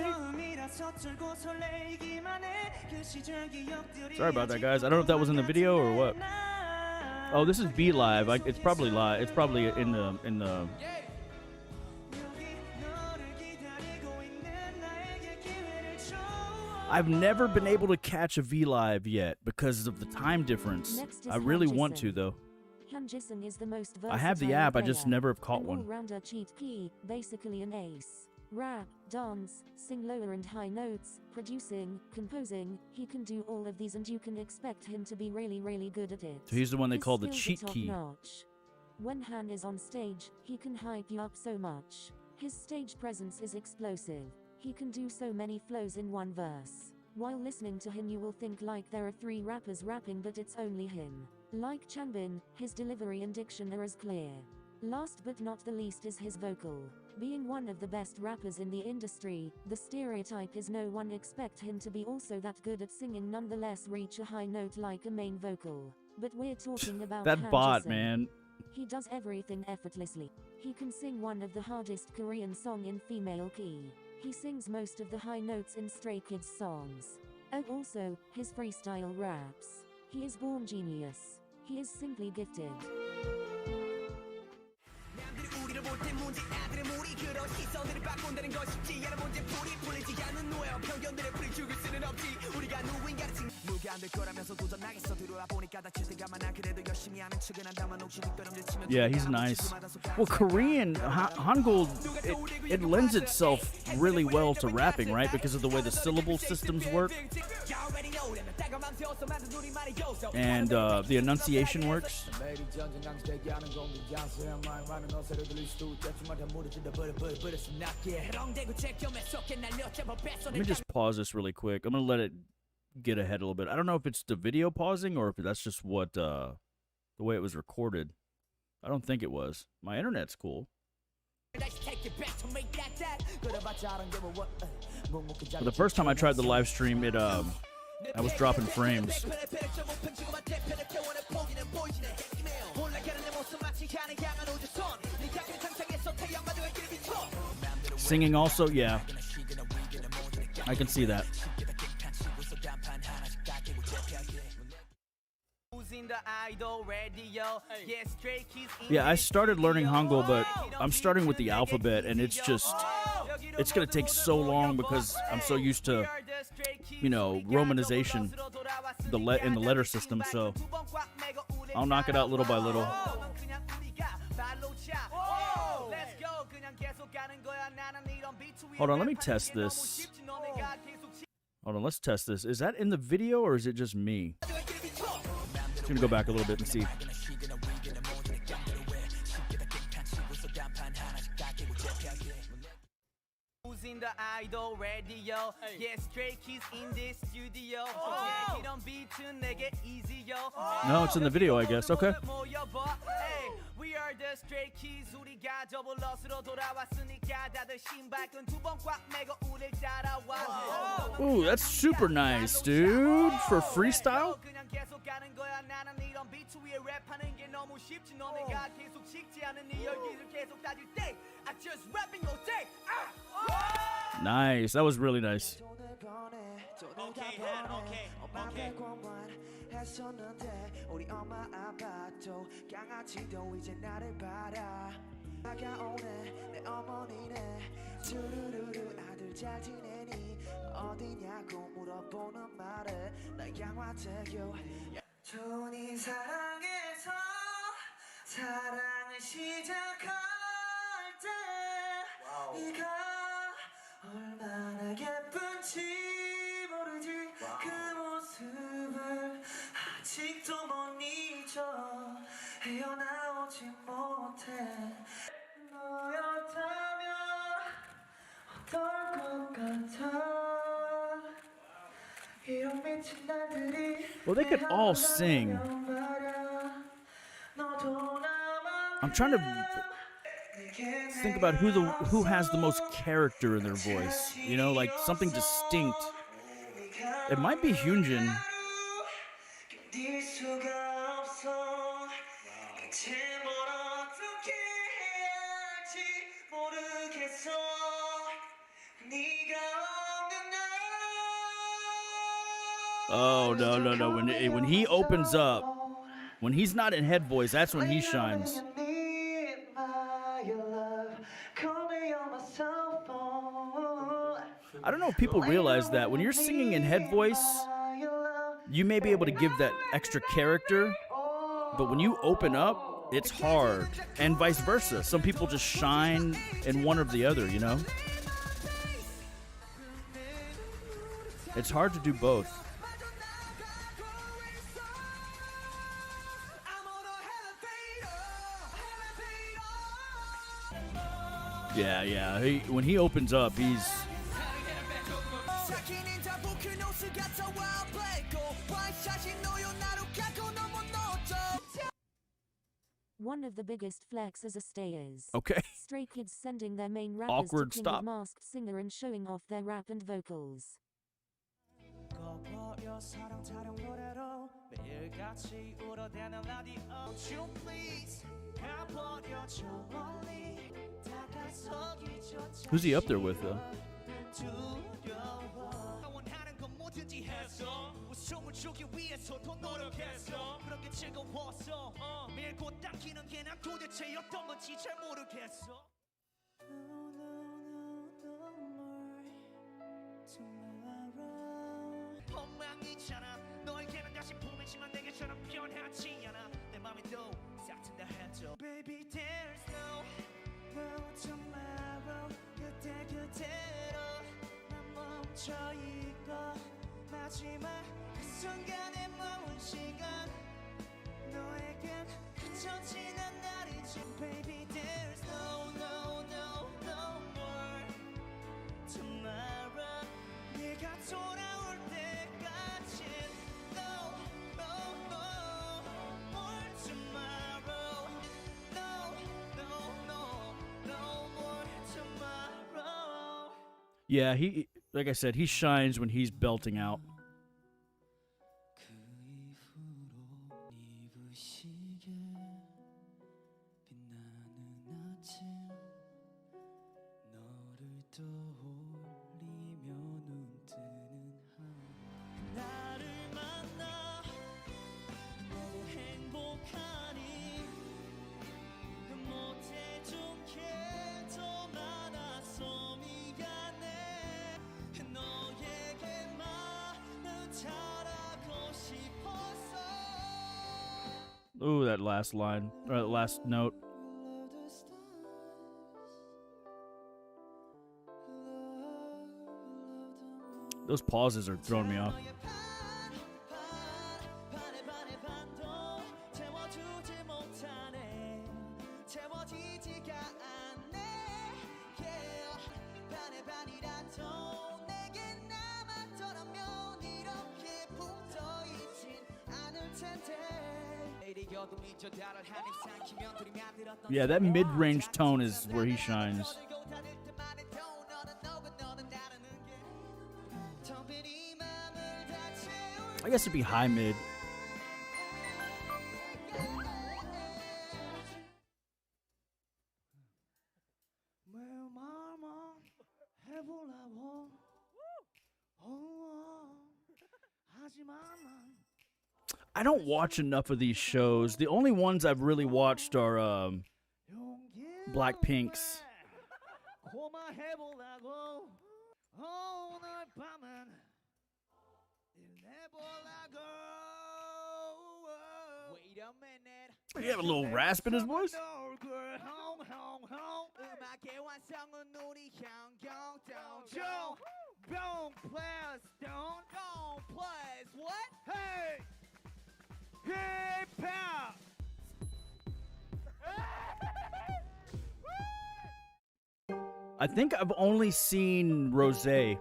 Sorry about that, guys. I don't know if that was in the video or what. Oh, this is V Live. It's probably live. It's probably in the. I've never been able to catch a V Live yet because of the time difference. Next is I really Han want Jisung. to though. Han Jisung is the most I have the versatile app. I just player. never have caught An one. all-rounder cheat key, basically an ace. rap, dance, sing lower and high notes, producing, composing. He can do all of these and you can expect him to be really, really good at it. So he's the one they His call the skills are cheat key. top-notch. When Han is on stage, he can hype you up so much. His stage presence is explosive. He can do so many flows in one verse. While listening to him you will think like there are 3 rappers rapping but it's only him. Like Changbin, his delivery and diction are as clear. Last but not the least is his vocal. Being one of the best rappers in the industry, the stereotype is no one expect him to be also that good at singing, nonetheless reach a high note like a main vocal. But we're talking about That Han bot, Ji-sung. man. He does everything effortlessly. He can sing one of the hardest Korean song in female key. He sings most of the high notes in Stray Kids songs. Oh, also, his freestyle raps. He is born genius. He is simply gifted. Yeah, he's nice. Well, Korean, Hangul, it lends itself really well to rapping, right? Because of the way the syllable systems work. And the enunciation works. Let me just pause this really quick. I'm going to let it get ahead a little bit. I don't know if it's the video pausing or if that's just what the way it was recorded. I don't think it was. My internet's cool. For the first time I tried the live stream, I was dropping frames. Singing also, yeah. I can see that. Yeah, I started learning Hangul, but I'm starting with the alphabet, and it's going to take so long because I'm so used to, romanization in the letter system, so I'll knock it out little by little. Hold on, let me test this. Hold on, let's test this. Is that in the video or is it just me? I'm gonna go back a little bit and see. No, it's in the video, I guess. Okay. We are the Stray Kids. 우리가 저블러스로 돌아왔으니까 다들 신발끈 두 번 꽉 매고 우릴 따라와. Ooh, that's super nice, dude. For freestyle? 그냥 계속 가는 거야. 나는 이런 비트 위에 랩하는 게 너무 쉽지. 너네가 계속 식지 않은 네 열기를 계속 따질 때 I just rapping all day. Nice. That was really nice. Okay, head, okay. 했었는데 우리 엄마 아빠도 강아지도 이제 나를 봐라 다가오네 내 어머니네 주르르르 아들 잘 지내니 어디냐고 물어보는 말에 나 양화대교 좋니 사랑해서 사랑을 시작할 때 네가 얼마나 예쁜지 모르지 그 모습을 아직도 못 잊어 헤어나오지 못해 너였다면 어떨 것 같아 이런 미친 날들이 Well, they could all sing. I'm trying to think about who has the most character in their voice. You know, like something distinct. It might be Hyunjin. Oh, no. When he opens up, when he's not in head voice, that's when he shines. I don't know if people realize that when you're singing in head voice, you may be able to give that extra character, but when you open up, it's hard, and vice versa. Some people just shine in one or the other, you know? It's hard to do both. Yeah. When he opens up, he's. One of the biggest flexes a stay is Okay. Stray Kids sending their main rappers Awkward to King stop. of Masked Singer and showing off their rap and vocals. Who's he up there with, though? Baby, there's no tomorrow. 그때 그대로 난 멈춰 있고 마지막 그 순간에 머문 시간 너에겐 그저 지난 날이지. Baby, there's no more tomorrow. 네가 돌아올 때까지 no more tomorrow. No more tomorrow. Yeah, he, like I said, he shines when he's belting out. 나를 만나 너무 행복하니 못해준 게 더 많아서 미안해. 너에게만은 잘하고 싶었어. Ooh, that last line, or that last note. Those pauses are throwing me off. Yeah, that mid-range tone is where he shines. I guess it'd be high mid. I don't watch enough of these shows. The only ones I've really watched are Blackpink's. You have a little rasp in his voice? I think I've only seen Rosé,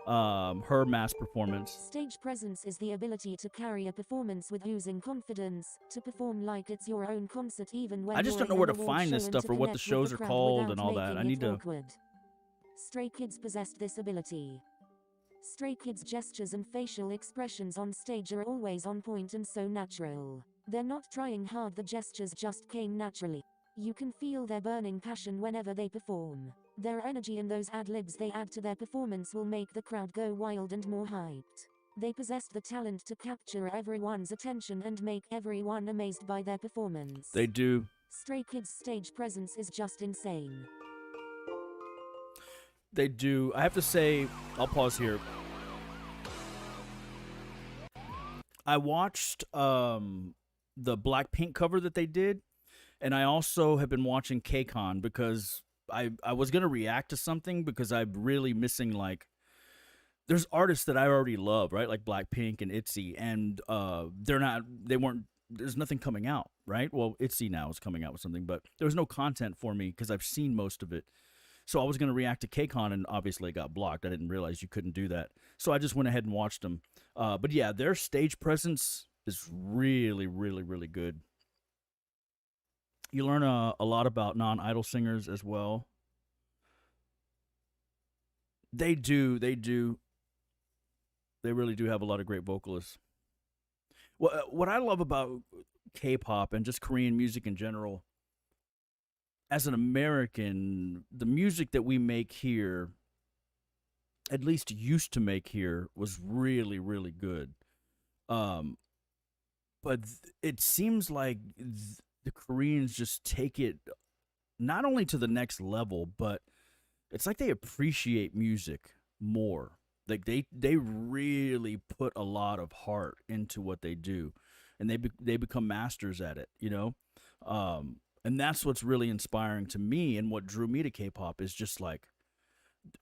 her mass performance. Stage presence is the ability to carry a performance with oozing confidence, to perform like it's your own concert even when I just you're don't know in where an to award find this show, and stuff to or what the connect with shows are crowd called without and all that. I making need it to. awkward. Stray Kids possessed this ability. Stray Kids' gestures and facial expressions on stage are always on point and so natural. They're not trying hard, the gestures just came naturally. You can feel their burning passion whenever they perform. Their energy and those ad-libs they add to their performance will make the crowd go wild and more hyped. They possess the talent to capture everyone's attention and make everyone amazed by their performance. They do. Stray Kids' stage presence is just insane. They do. I have to say, I'll pause here. I watched the Blackpink cover that they did, and I also have been watching KCON because I was going to react to something because I'm really missing like there's artists that I already love, right? Like Blackpink and ITZY, and there's nothing coming out, right? Well, ITZY now is coming out with something, but there was no content for me because I've seen most of it. So I was going to react to KCON, and obviously it got blocked. I didn't realize you couldn't do that. So I just went ahead and watched them. But yeah, their stage presence is really, really, really good. You learn a lot about non-idol singers as well. They do. They really do have a lot of great vocalists. What I love about K-pop and just Korean music in general, as an American, the music that we make here, at least used to make here, was really, really good. But it seems like the Koreans just take it not only to the next level, but it's like they appreciate music more. Like they really put a lot of heart into what they do, and they become masters at it, you know. And that's what's really inspiring to me, and what drew me to K-pop is just like,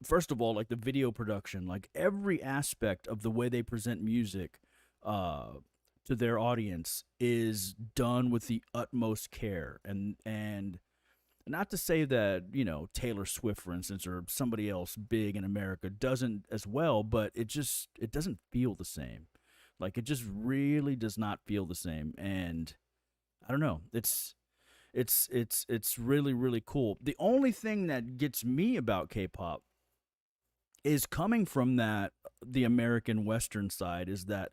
first of all, like the video production, like every aspect of the way they present music to their audience is done with the utmost care, and not to say that, you know, Taylor Swift, for instance, or somebody else big in America doesn't as well, but it doesn't feel the same. Like, it just really does not feel the same. And I don't know, it's really, really cool. The only thing that gets me about K-pop is coming from the American Western side, is that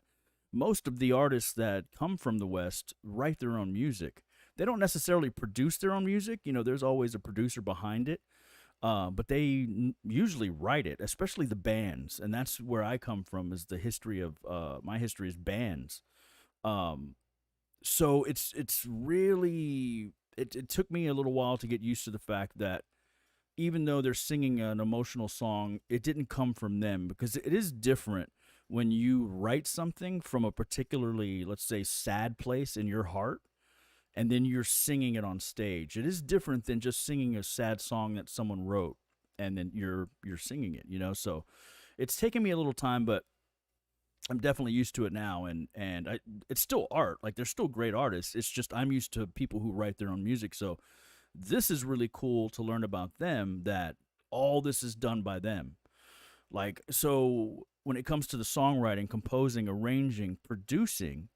most of the artists that come from the West write their own music. They don't necessarily produce their own music. You know, there's always a producer behind it. But they usually write it, especially the bands. And that's where I come from, is the history of, my history is bands. So it's really, it took me a little while to get used to the fact that even though they're singing an emotional song, it didn't come from them, because it is different when you write something from a particularly, let's say, sad place in your heart, and then you're singing it on stage. It is different than just singing a sad song that someone wrote and then you're singing it, you know? So it's taken me a little time, but I'm definitely used to it now, and it's still art. Like, they're still great artists. It's just I'm used to people who write their own music. So this is really cool to learn about them, that all this is done by them. Like, so when it comes to the songwriting, composing, arranging, producing,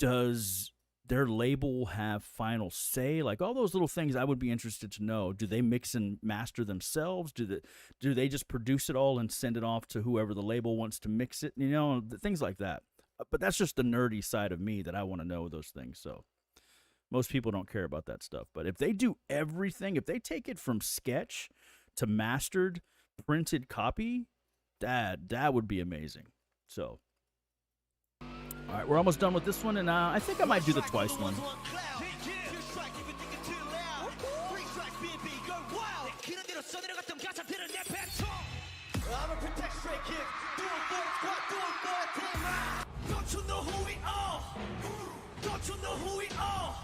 does their label have final say? Like, all those little things I would be interested to know. Do they mix and master themselves? Do they just produce it all and send it off to whoever the label wants to mix it? You know, things like that. But that's just the nerdy side of me, that I want to know those things. So most people don't care about that stuff. But if they do everything, if they take it from sketch to mastered, printed copy, that would be amazing. So, all right, we're almost done with this one, and I think I might do the twice one. Don't you know who we are? Don't you know who we are?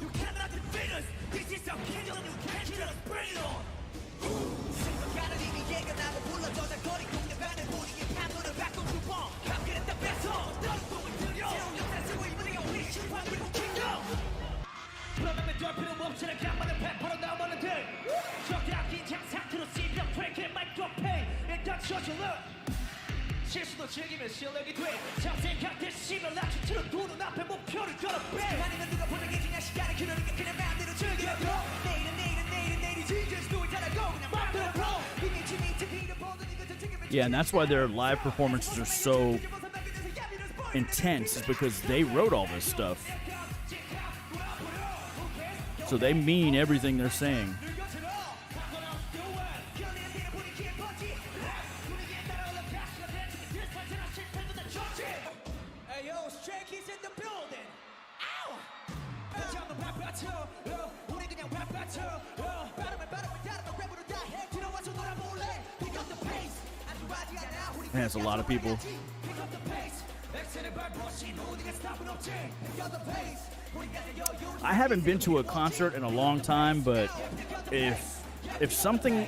You cannot defeat us. This is our kingdom. You can't kill us. Bring it on. 생각하는 이미 얘가 나고 불러줘 날 거리 공략하는 우리의 판도를 바꿔 주범 감기는 다 뺏어 널 꿈을 들여 새로운 역사를 쓰고 이분에게 우리 심판 그리고 킹덤 그러면 될 필요 없지 내 간만에 100% 나오는 들 적대 아낀 장상태로 씨병 트랙에 마이크로페인 일단 저질러 실수도 즐기면 실력이 돼 잡생각들 씨발 낮추트로 두 눈앞에 목표를 걸어 빼 아니면 누가 보내기 그냥 시간을 그러니까 그냥 마음대로 즐겨 내일이지 just do it 따라고 그냥 마음대로 풀어 Yeah, and that's why their live performances are so intense, is because they wrote all this stuff. So they mean everything they're saying. And that's a lot of people. I haven't been to a concert in a long time, but if something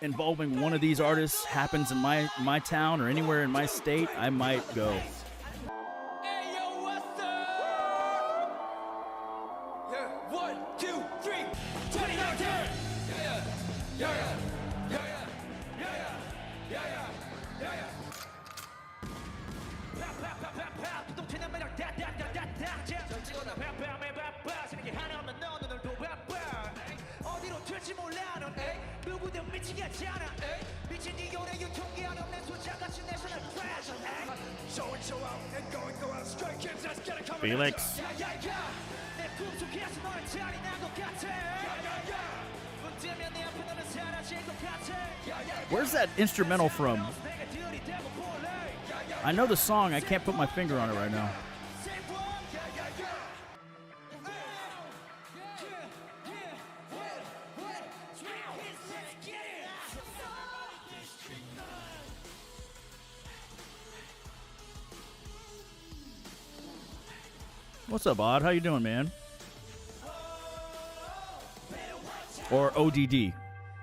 involving one of these artists happens in my town or anywhere in my state, I might go. Felix. Where's that instrumental from? I know the song, I can't put my finger on it right now. What's up, Odd? How you doing, man? Or ODD,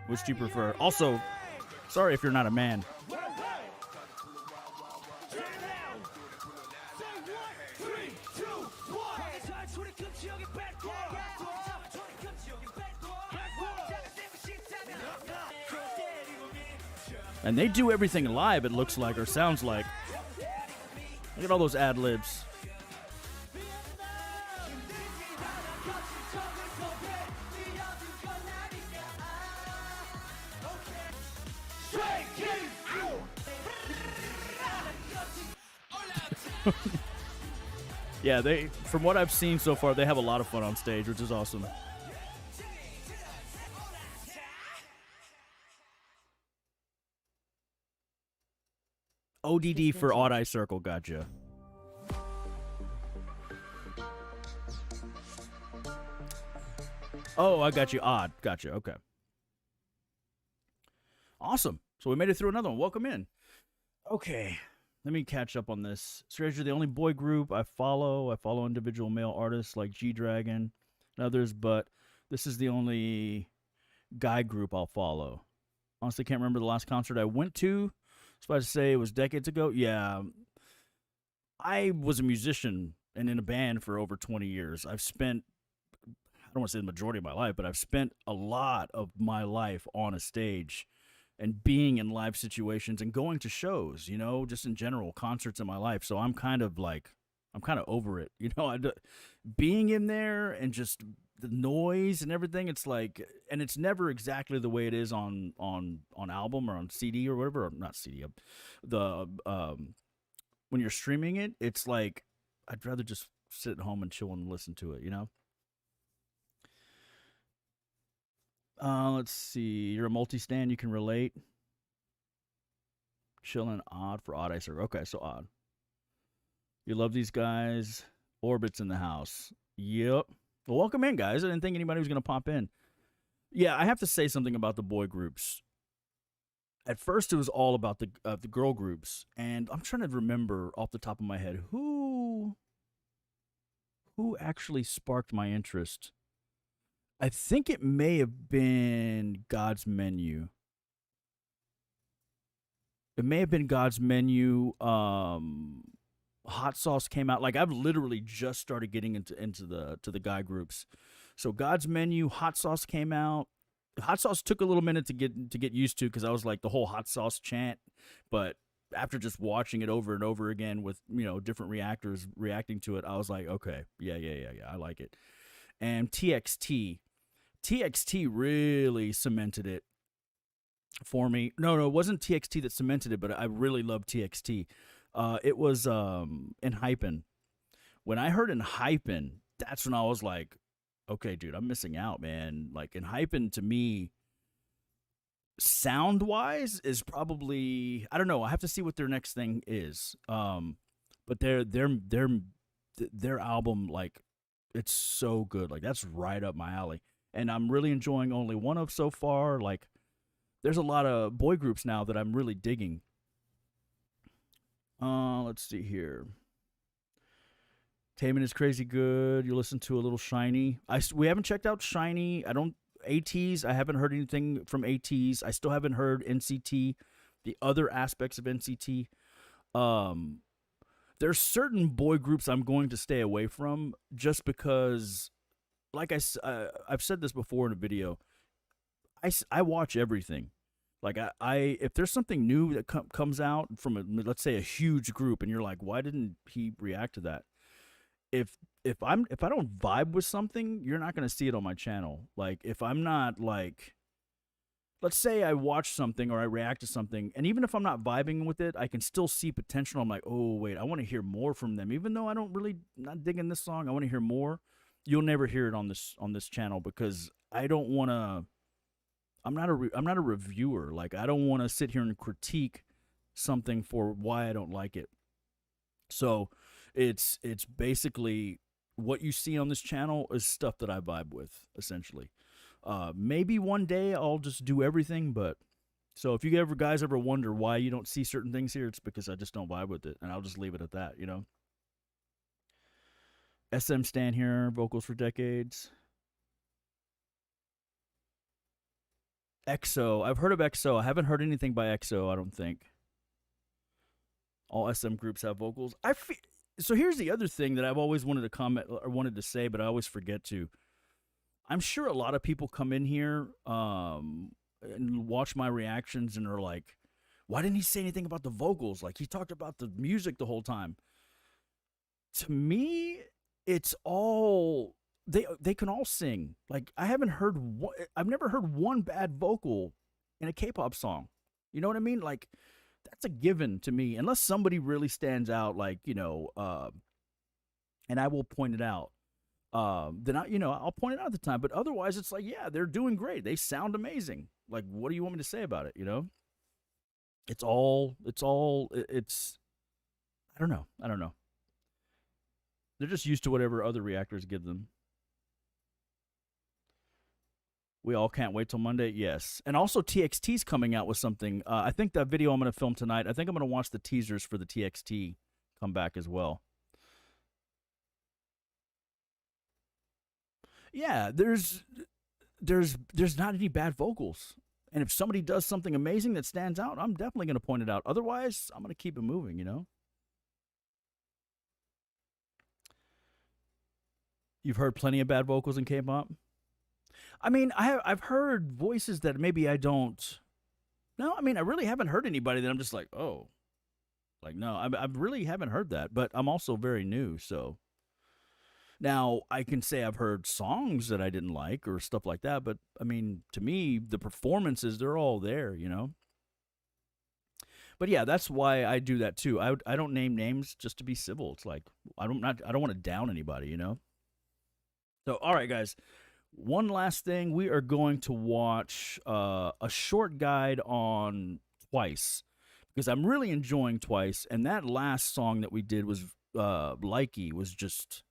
which do you prefer? Also, sorry if you're not a man. And they do everything live, it looks like, or sounds like. Look at all those ad-libs. Yeah, they, from what I've seen so far, they have a lot of fun on stage, which is awesome. ODD for Odd Eye Circle, gotcha. Oh, I got you. Odd, gotcha. Okay. Awesome. So we made it through another one. Welcome in. Okay. Let me catch up on this. Stranger, the only boy group I follow. I follow individual male artists like G-Dragon and others, but this is the only guy group I'll follow. Honestly, can't remember the last concert I went to. I was about to say it was decades ago. Yeah. I was a musician and in a band for over 20 years. I've spent, I don't want to say the majority of my life, but I've spent a lot of my life on a stage and being in live situations and going to shows, you know, just in general, concerts in my life. So I'm kind of over it, you know, being in there and just the noise and everything. It's like, and it's never exactly the way it is on album or on CD or whatever, or not CD, when you're streaming it, it's like, I'd rather just sit at home and chill and listen to it, you know? Let's see. You're a multi-stand. You can relate. Chillin' Odd for Odd Eye Circle. Okay, so Odd. You love these guys. Orbit's in the house. Yep. Well, welcome in, guys. I didn't think anybody was going to pop in. Yeah, I have to say something about the boy groups. At first, it was all about the girl groups, and I'm trying to remember off the top of my head who actually sparked my interest. I think it may have been God's Menu. It may have been God's Menu. Hot Sauce came out. Like, I've literally just started getting into the guy groups. So God's Menu, Hot Sauce came out. Hot Sauce took a little minute to get used to because I was like the whole Hot Sauce chant. But after just watching it over and over again with, you know, different reactors reacting to it, I was like, okay, yeah, I like it. And TXT really cemented it for me. No, it wasn't TXT that cemented it, but I really love TXT. It was Enhypen. When I heard Enhypen, that's when I was like, okay, dude, I'm missing out, man. Like, Enhypen to me, sound-wise, is probably, I don't know. I have to see what their next thing is. But their album, like, it's so good. Like, that's right up my alley. And I'm really enjoying Only One Of so far. Like, there's a lot of boy groups now that I'm really digging. Let's see here. Taman is crazy good. You listen to a little Shiny. We haven't checked out Shiny. ATs, I haven't heard anything from ATs. I still haven't heard NCT, the other aspects of NCT. There's certain boy groups I'm going to stay away from just because, like I've said this before in a video, I watch everything. Like I if there's something new that comes out from let's say a huge group, and you're like, why didn't he react to that? If I don't vibe with something, you're not going to see it on my channel. Like if I'm not like, let's say I watch something or I react to something, and even if I'm not vibing with it, I can still see potential. I'm like, oh wait, I want to hear more from them, even though not digging this song. I want to hear more. You'll never hear it on this channel because I don't want to. I'm not a reviewer. Like I don't want to sit here and critique something for why I don't like it. So it's basically what you see on this channel is stuff that I vibe with, essentially. Maybe one day I'll just do everything, but so if you guys ever wonder why you don't see certain things here, it's because I just don't vibe with it, and I'll just leave it at that, you know. SM Stan here, vocals for decades. EXO, I've heard of EXO. I haven't heard anything by EXO, I don't think. All SM groups have vocals. So here's the other thing that I've always wanted to comment or wanted to say, but I always forget to. I'm sure a lot of people come in here and watch my reactions and are like, why didn't he say anything about the vocals? Like, he talked about the music the whole time. To me, it's all... They can all sing. Like, I've never heard one bad vocal in a K-pop song. You know what I mean? Like, that's a given to me. Unless somebody really stands out, like, you know, and I will point it out. Then I'll point it out at the time. But otherwise, it's like, yeah, they're doing great. They sound amazing. Like, what do you want me to say about it? You know, it's I don't know. They're just used to whatever other reactors give them. We all can't wait till Monday. Yes. And also TXT's coming out with something. I think that video I'm going to film tonight, I think I'm going to watch the teasers for the TXT come back as well. Yeah, there's not any bad vocals. And if somebody does something amazing that stands out, I'm definitely going to point it out. Otherwise, I'm going to keep it moving, you know? You've heard plenty of bad vocals in K-pop? I mean, I've heard voices that maybe I don't. No, I mean, I really haven't heard anybody that I'm just like, oh. Like, no, I really haven't heard that. But I'm also very new, so. Now, I can say I've heard songs that I didn't like or stuff like that. But, I mean, to me, the performances, they're all there, you know. But, yeah, that's why I do that, too. I don't name names just to be civil. It's like, I don't want to down anybody, you know. So, all right, guys. One last thing, we are going to watch a short guide on Twice, because I'm really enjoying Twice, and that last song that we did was Likey was just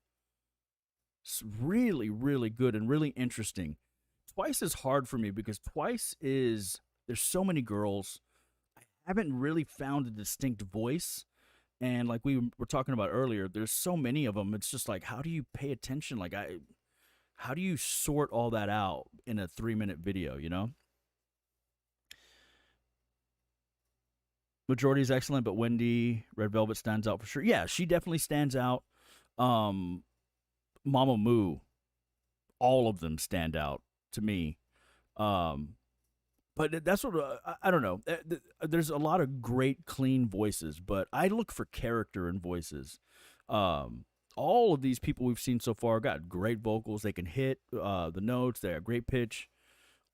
really, really good and really interesting. Twice is hard for me because Twice there's so many girls. I haven't really found a distinct voice, and like we were talking about earlier, there's so many of them. It's just like, how do you pay attention? Like how do you sort all that out in a 3-minute video, you know? Majority is excellent, but Wendy, Red Velvet stands out for sure. Yeah, she definitely stands out. Mamamoo, all of them stand out to me. But that's what, I don't know. There's a lot of great, clean voices, but I look for character in voices. All of these people we've seen so far got great vocals. They can hit the notes. They have great pitch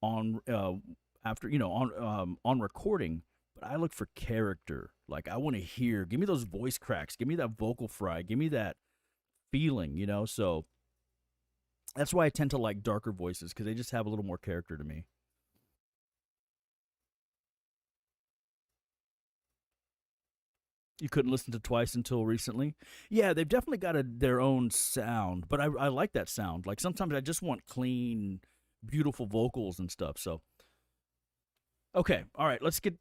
on on recording. But I look for character. Like, I want to hear. Give me those voice cracks. Give me that vocal fry. Give me that feeling. You know. So that's why I tend to like darker voices, because they just have a little more character to me. You couldn't listen to Twice until recently. Yeah, they've definitely got their own sound, but I like that sound. Like, sometimes I just want clean, beautiful vocals and stuff. So, okay, all right, let's get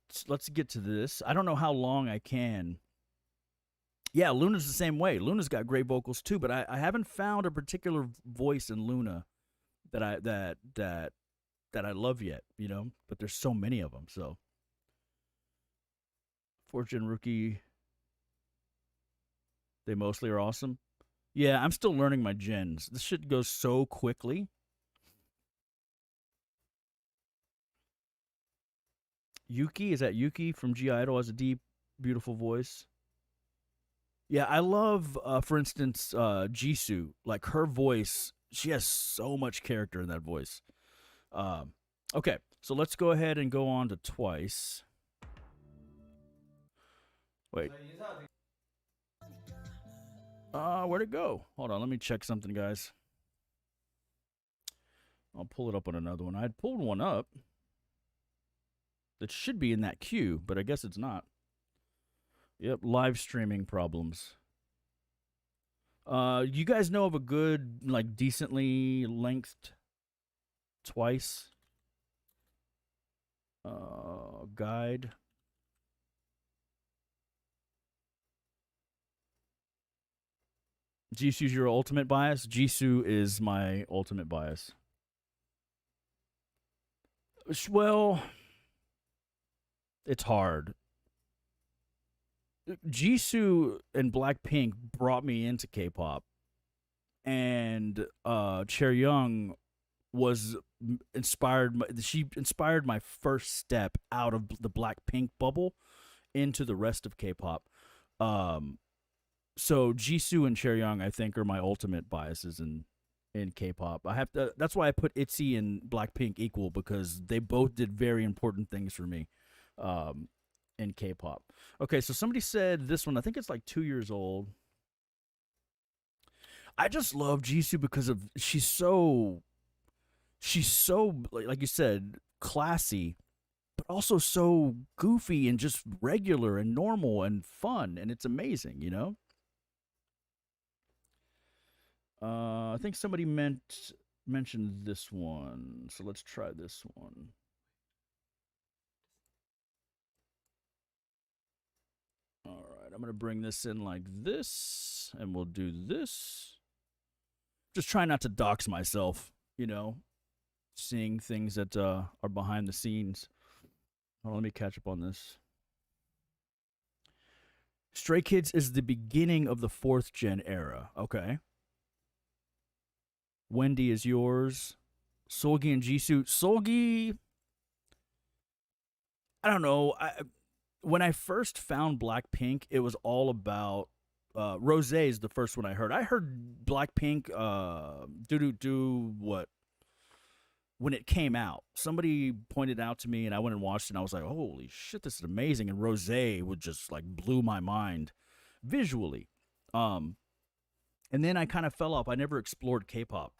to this. I don't know how long I can. Yeah, Luna's the same way. Luna's got great vocals too, but I haven't found a particular voice in Luna that that I love yet, you know, but there's so many of them. So, fourth gen rookie, they mostly are awesome. Yeah, I'm still learning my gens. This shit goes so quickly. Yuki, is that Yuki from G Idol? Has a deep, beautiful voice. Yeah, I love, for instance, Jisoo. Like her voice, she has so much character in that voice. Okay, so let's go ahead and go on to Twice. Wait. Where'd it go? Hold on, let me check something, guys. I'll pull it up on another one. I'd pulled one up that should be in that queue, but I guess it's not. Yep, live streaming problems. You guys know of a good, like, decently lengthed Twice guide? Jisoo's your ultimate bias? Jisoo is my ultimate bias. Well, it's hard. Jisoo and Blackpink brought me into K-pop, and Chaeryeong was inspired. She inspired my first step out of the Blackpink bubble into the rest of K-pop. So Jisoo and Chaeryeong, I think, are my ultimate biases in K-pop. I have to. That's why I put ITZY and Blackpink equal, because they both did very important things for me. In K-pop. Okay, so somebody said this one, I think it's like 2 years old. I just love Jisoo because of she's so like you said, classy, but also so goofy and just regular and normal and fun, and it's amazing, you know? I think somebody mentioned this one, so let's try this one. All right, I'm going to bring this in like this, and we'll do this. Just try not to dox myself, you know, seeing things that are behind the scenes. Hold on, let me catch up on this. Stray Kids is the beginning of the 4th gen era. Okay. Wendy is yours. Seulgi and Jisoo. Seulgi, I don't know. When I first found Blackpink, it was all about Rosé is the first one I heard. I heard Blackpink do what? When it came out. Somebody pointed out to me, and I went and watched it, and I was like, holy shit, this is amazing. And Rosé would just like blew my mind visually. And then I kind of fell off. I never explored K-pop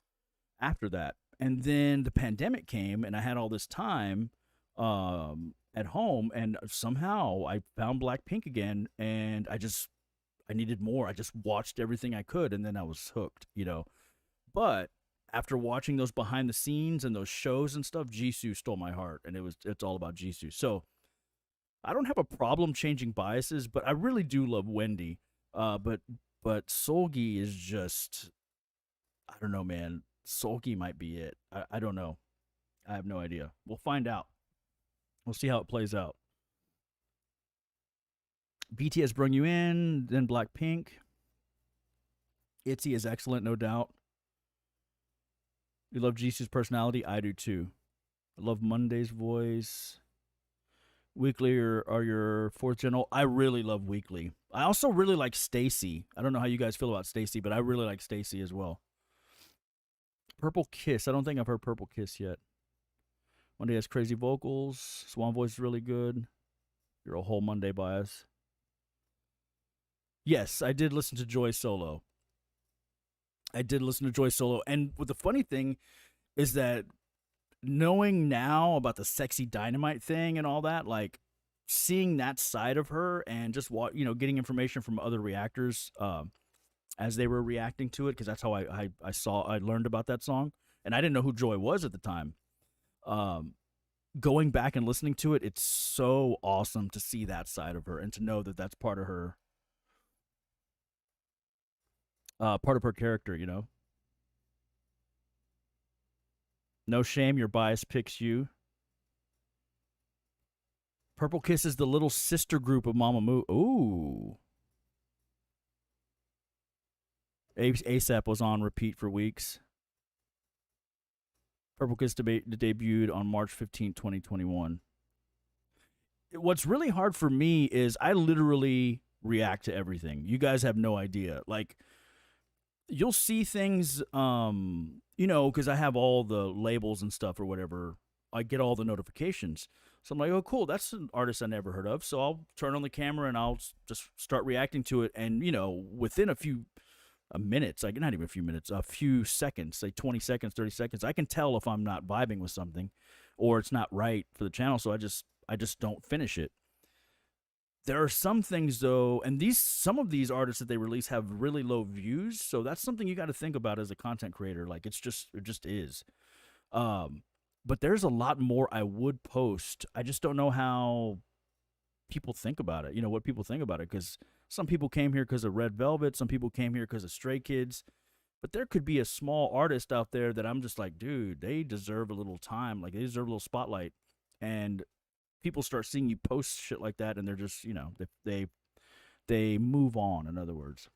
after that. And then the pandemic came, and I had all this time at home, and somehow I found Blackpink again, and I needed more. I just watched everything I could, and then I was hooked, you know. But after watching those behind the scenes and those shows and stuff, Jisoo stole my heart, and it's all about Jisoo. So I don't have a problem changing biases, but I really do love Wendy. But Seulgi is just, I don't know, man. Seulgi might be it. I don't know. I have no idea. We'll find out. We'll see how it plays out. BTS bring you in, then Blackpink. ITZY is excellent, no doubt. You love Jisoo's personality? I do too. I love Monday's voice. Weekly are your 4th gen. I really love Weekly. I also really like Stacy. I don't know how you guys feel about Stacy, but I really like Stacy as well. Purple Kiss. I don't think I've heard Purple Kiss yet. Monday has crazy vocals. Swan voice is really good. You're a whole Monday bias. Yes, I did listen to Joy Solo. And the funny thing is that knowing now about the Sexy Dynamite thing and all that, like seeing that side of her and just getting information from other reactors as they were reacting to it, because that's how I learned about that song, and I didn't know who Joy was at the time. Going back and listening to it, it's so awesome to see that side of her and to know that that's part of her character, you know. No shame, your bias picks you. Purple Kiss is the little sister group of Mamamoo. Ooh. ASAP was on repeat for weeks. Purple Kiss debuted on March 15, 2021. What's really hard for me is I literally react to everything. You guys have no idea. Like, you'll see things, you know, because I have all the labels and stuff or whatever. I get all the notifications. So I'm like, oh, cool, that's an artist I never heard of. So I'll turn on the camera and I'll just start reacting to it. And, you know, within a few minutes, like not even a few minutes, a few seconds, like 20 seconds, 30 seconds, I can tell if I'm not vibing with something or it's not right for the channel. So I just don't finish it. There are some things though, and some of these artists that they release have really low views. So that's something you got to think about as a content creator. Like it just is. But there's a lot more I would post. I just don't know how people think about it. You know, what people think about it. Because some people came here because of Red Velvet. Some people came here because of Stray Kids. But there could be a small artist out there that I'm just like, dude, they deserve a little time. Like, they deserve a little spotlight. And people start seeing you post shit like that, and they're just, you know, they move on, in other words.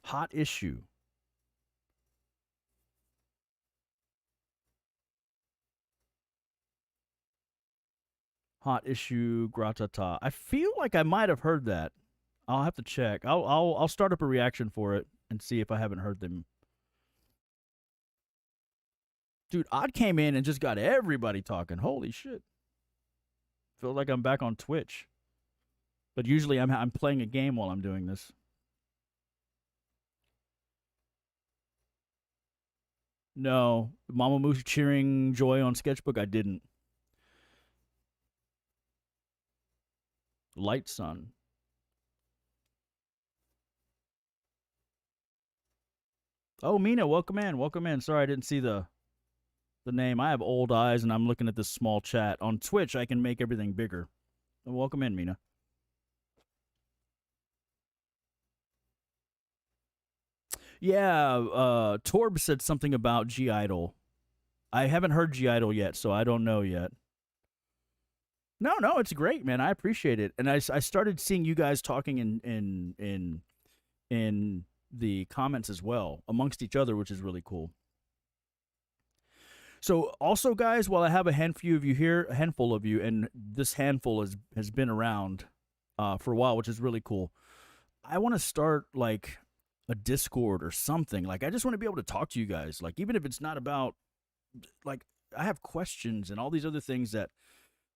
Hot issue. Hot issue, Gratata. I feel like I might have heard that. I'll have to check. I'll start up a reaction for it and see if I haven't heard them. Dude, Odd came in and just got everybody talking. Holy shit. Feels like I'm back on Twitch. But usually I'm playing a game while I'm doing this. No, Mamamoo cheering Joy on Sketchbook, I didn't. Light Sun. Oh, Mina, welcome in. Welcome in. Sorry I didn't see the name. I have old eyes and I'm looking at this small chat. On Twitch, I can make everything bigger. Welcome in, Mina. Yeah, Torb said something about G-Idol. I haven't heard G-Idol yet, so I don't know yet. No, it's great, man. I appreciate it. And I started seeing you guys talking in the comments as well, amongst each other, which is really cool. So also, guys, while I have a handful of you here, and this handful has been around for a while, which is really cool. I want to start like a Discord or something. Like, I just want to be able to talk to you guys. Like, even if it's not about, like, I have questions and all these other things that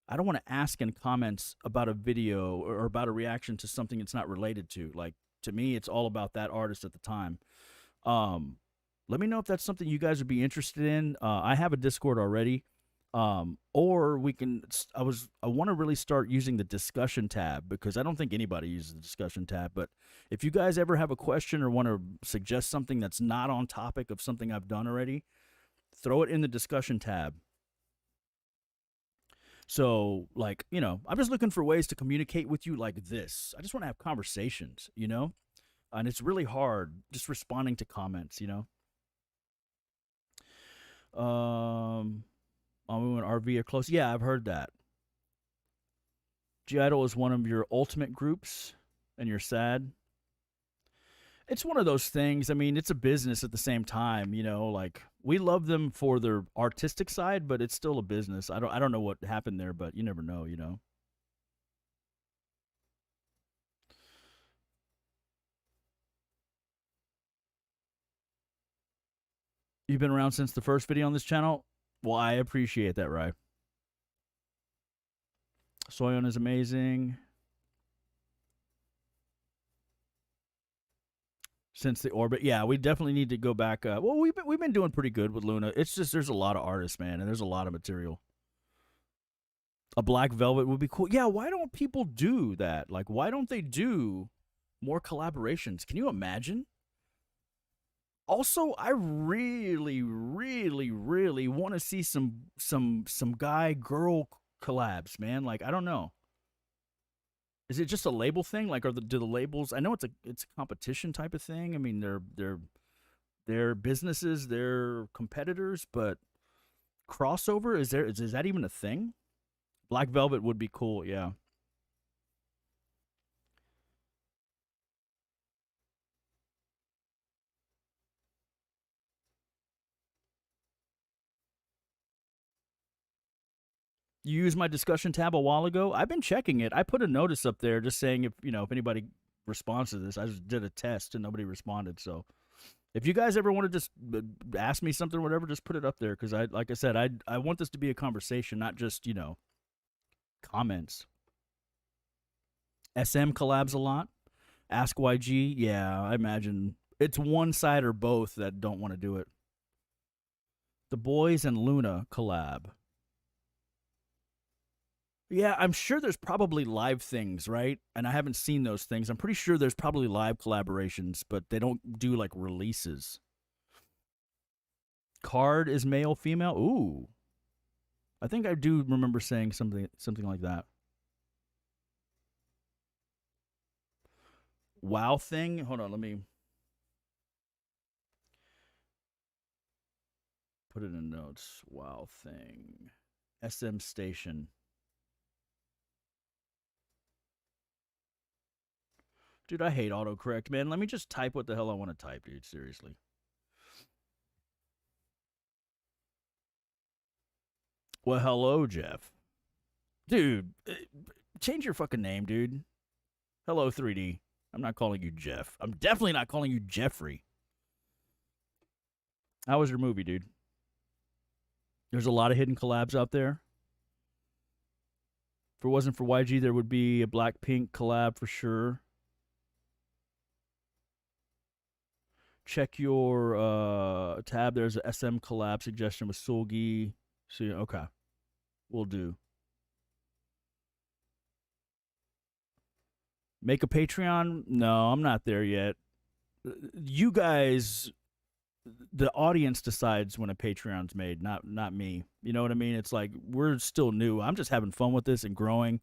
I don't want to ask in comments about a video or about a reaction to something it's not related to. Like, to me, it's all about that artist at the time. Let me know if that's something you guys would be interested in. I have a Discord already. Or we can, I want to really start using the discussion tab, because I don't think anybody uses the discussion tab. But if you guys ever have a question or want to suggest something that's not on topic of something I've done already, throw it in the discussion tab. So, like, you know, I'm just looking for ways to communicate with you like this. I just want to have conversations, you know? And it's really hard just responding to comments, you know? Amu and RV are close. Yeah, I've heard that. G-Idol is one of your ultimate groups, and you're sad. It's one of those things. I mean, it's a business at the same time, you know, like, we love them for their artistic side, but it's still a business. I don't know what happened there, but you never know, you know. You've been around since the first video on this channel? Well, I appreciate that, Rye. Soyeon is amazing. Since the orbit, yeah, we definitely need to go back. Well, we've been doing pretty good with Luna. It's just there's a lot of artists, man, and there's a lot of material. A Black Velvet would be cool. Yeah, why don't people do that? Like, why don't they do more collaborations? Can you imagine? Also, I really, really, really want to see some guy-girl collabs, man. Like, I don't know. Is it just a label thing? Like, do the labels? I know it's a competition type of thing. I mean, they're They're businesses, they're competitors, but crossover, is that even a thing? Black Velvet would be cool, yeah. You used my discussion tab a while ago. I've been checking it. I put a notice up there just saying if anybody responds to this. I just did a test and nobody responded. So if you guys ever want to just ask me something or whatever, just put it up there because like I said, I want this to be a conversation, not just comments. SM collabs a lot. Ask YG, yeah, I imagine it's one side or both that don't want to do it. The Boys and Luna collab. Yeah, I'm sure there's probably live things, right? And I haven't seen those things. I'm pretty sure there's probably live collaborations, but they don't do like releases. Card is male, female. Ooh. I think I do remember saying something like that. Wow thing. Hold on, let me put it in notes. Wow thing. SM station. Dude, I hate autocorrect, man. Let me just type what the hell I want to type, dude. Seriously. Well, hello, Jeff. Dude, change your fucking name, dude. Hello, 3D. I'm not calling you Jeff. I'm definitely not calling you Jeffrey. How was your movie, dude? There's a lot of hidden collabs out there. If it wasn't for YG, there would be a Blackpink collab for sure. Check your tab. There's a SM collab suggestion with Sulgi. So, okay. We'll do. Make a Patreon? No, I'm not there yet. You guys, the audience decides when a Patreon's made, not me. You know what I mean? It's like we're still new. I'm just having fun with this and growing.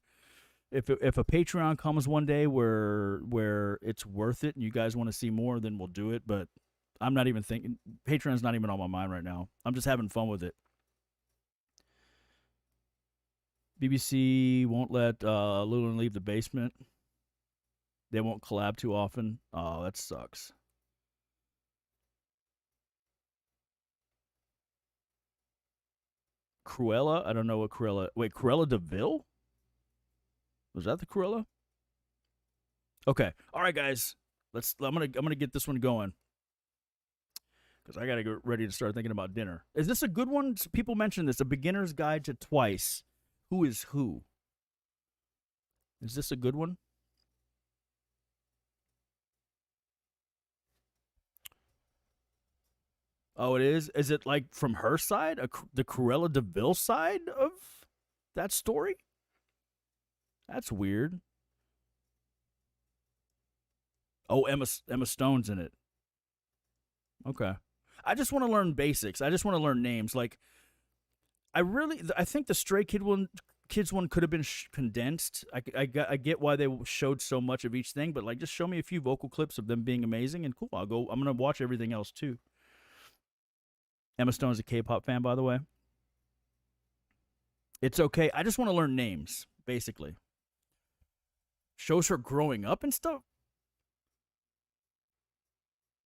If a Patreon comes one day where it's worth it and you guys want to see more, then we'll do it. But I'm not even thinking. Patreon's not even on my mind right now. I'm just having fun with it. BBC won't let Lulin leave the basement. They won't collab too often. Oh, that sucks. Cruella? I don't know what Cruella. Wait, Cruella DeVille? Was that the Cruella? Okay. All right, guys. I'm gonna get this one going because I gotta get ready to start thinking about dinner. Is this a good one? People mention this. A Beginner's Guide to Twice. Who is who? Is this a good one? Oh, it is? Is it like from her side? The Cruella DeVille side of that story? That's weird. Oh, Emma Stone's in it. Okay. I just want to learn basics. I just want to learn names. Like, I think the Stray Kids one could have been condensed. I get why they showed so much of each thing, but like, just show me a few vocal clips of them being amazing and cool. I'm gonna watch everything else too. Emma Stone's a K-pop fan, by the way. It's okay. I just want to learn names, basically. Shows her growing up and stuff.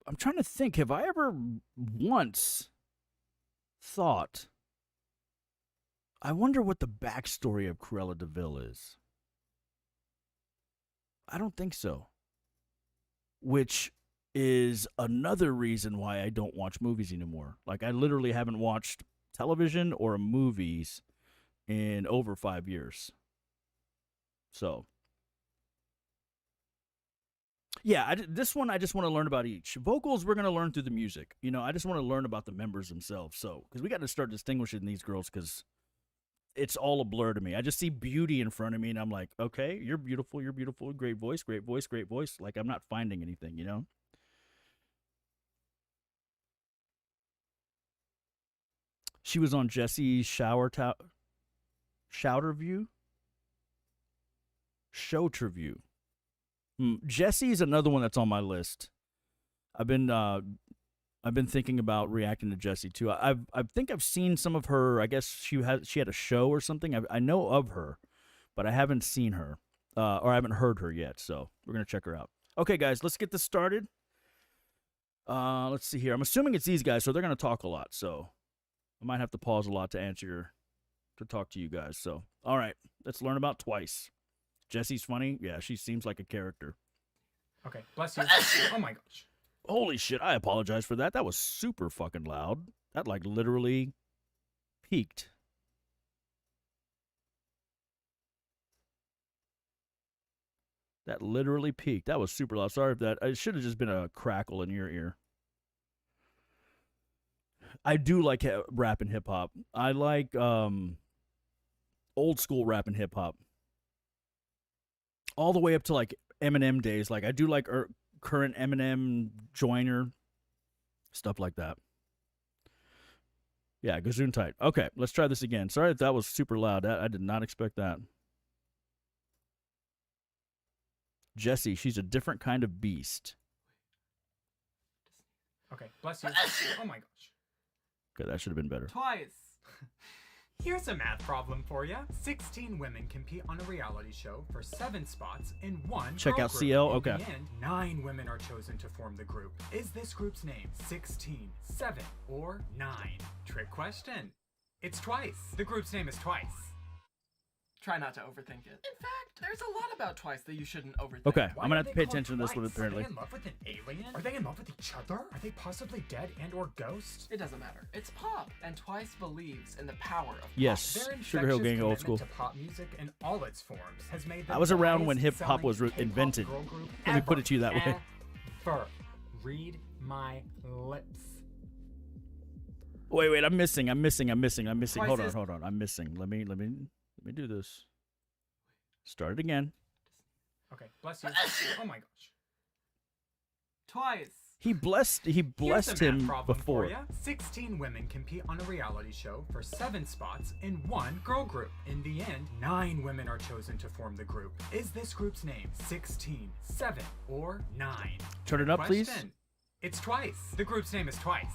I'm trying to think. Have I ever once thought, I wonder what the backstory of Cruella DeVille is? I don't think so. Which is another reason why I don't watch movies anymore. Like, I literally haven't watched television or movies in over 5 years. So, yeah, this one I just want to learn about each. Vocals, we're going to learn through the music. You know, I just want to learn about the members themselves. So, because we got to start distinguishing these girls because it's all a blur to me. I just see beauty in front of me and I'm like, okay, you're beautiful, great voice, great voice, great voice. Like, I'm not finding anything, you know? She was on Jesse's Showterview. Jesse's another one that's on my list. I've been I've been thinking about reacting to Jessie too. I think I've seen some of her. I guess she had a show or something. I know of her, but I haven't seen her or I haven't heard her yet. So we're gonna check her out. Okay, guys, let's get this started. Let's see here. I'm assuming it's these guys, so they're gonna talk a lot. So I might have to pause a lot to talk to you guys. So all right, let's learn about Twice. Jessie's funny. Yeah, she seems like a character. Okay, bless you. Oh my gosh. Holy shit, I apologize for that. That was super fucking loud. That, like, literally peaked. That literally peaked. That was super loud. Sorry if that... It should have just been a crackle in your ear. I do like rap and hip-hop. I like old school rap and hip-hop. All the way up to, like, Eminem days. Like, I do like... current Eminem, Joyner, stuff like that. Yeah, Gesundheit. Okay, let's try this again. Sorry if that was super loud. I did not expect that. Jessie, she's a different kind of beast. Okay, bless you. Oh my gosh. Okay, that should have been better. Twice. Here's a math problem for you. 16 women compete on a reality show for 7 spots in one Check girl out group. CL, In okay. the end, 9 women are chosen to form the group. Is this group's name 16, 7, or 9? Trick question. It's Twice. The group's name is Twice. Try not to overthink it. In fact, there's a lot about Twice that you shouldn't overthink. Okay, Why I'm gonna are have to they pay called attention to this one, Twice? apparently. Are they in love with an alien? Are they in love with each other? Are they possibly dead and or ghosts? It doesn't matter. It's pop, and Twice believes in the power of pop. Yes, Their Sugar Hill infectious Gang old commitment school. to pop music in all its forms has made them I was the around when highest hip-hop was selling K-pop invented. girl group Let me put it to you that way. Ever. Read my lips. Wait, I'm missing. Twice Hold is- on. I'm missing. Let me do this. Start it again. Okay, bless you. Oh my gosh. Twice. He blessed Here's a him math problem before. For ya. 16 women compete on a reality show for 7 spots in one girl group. In the end, 9 women are chosen to form the group. Is this group's name 16, 7, or 9? Turn it up, please. Question. It's Twice. The group's name is Twice.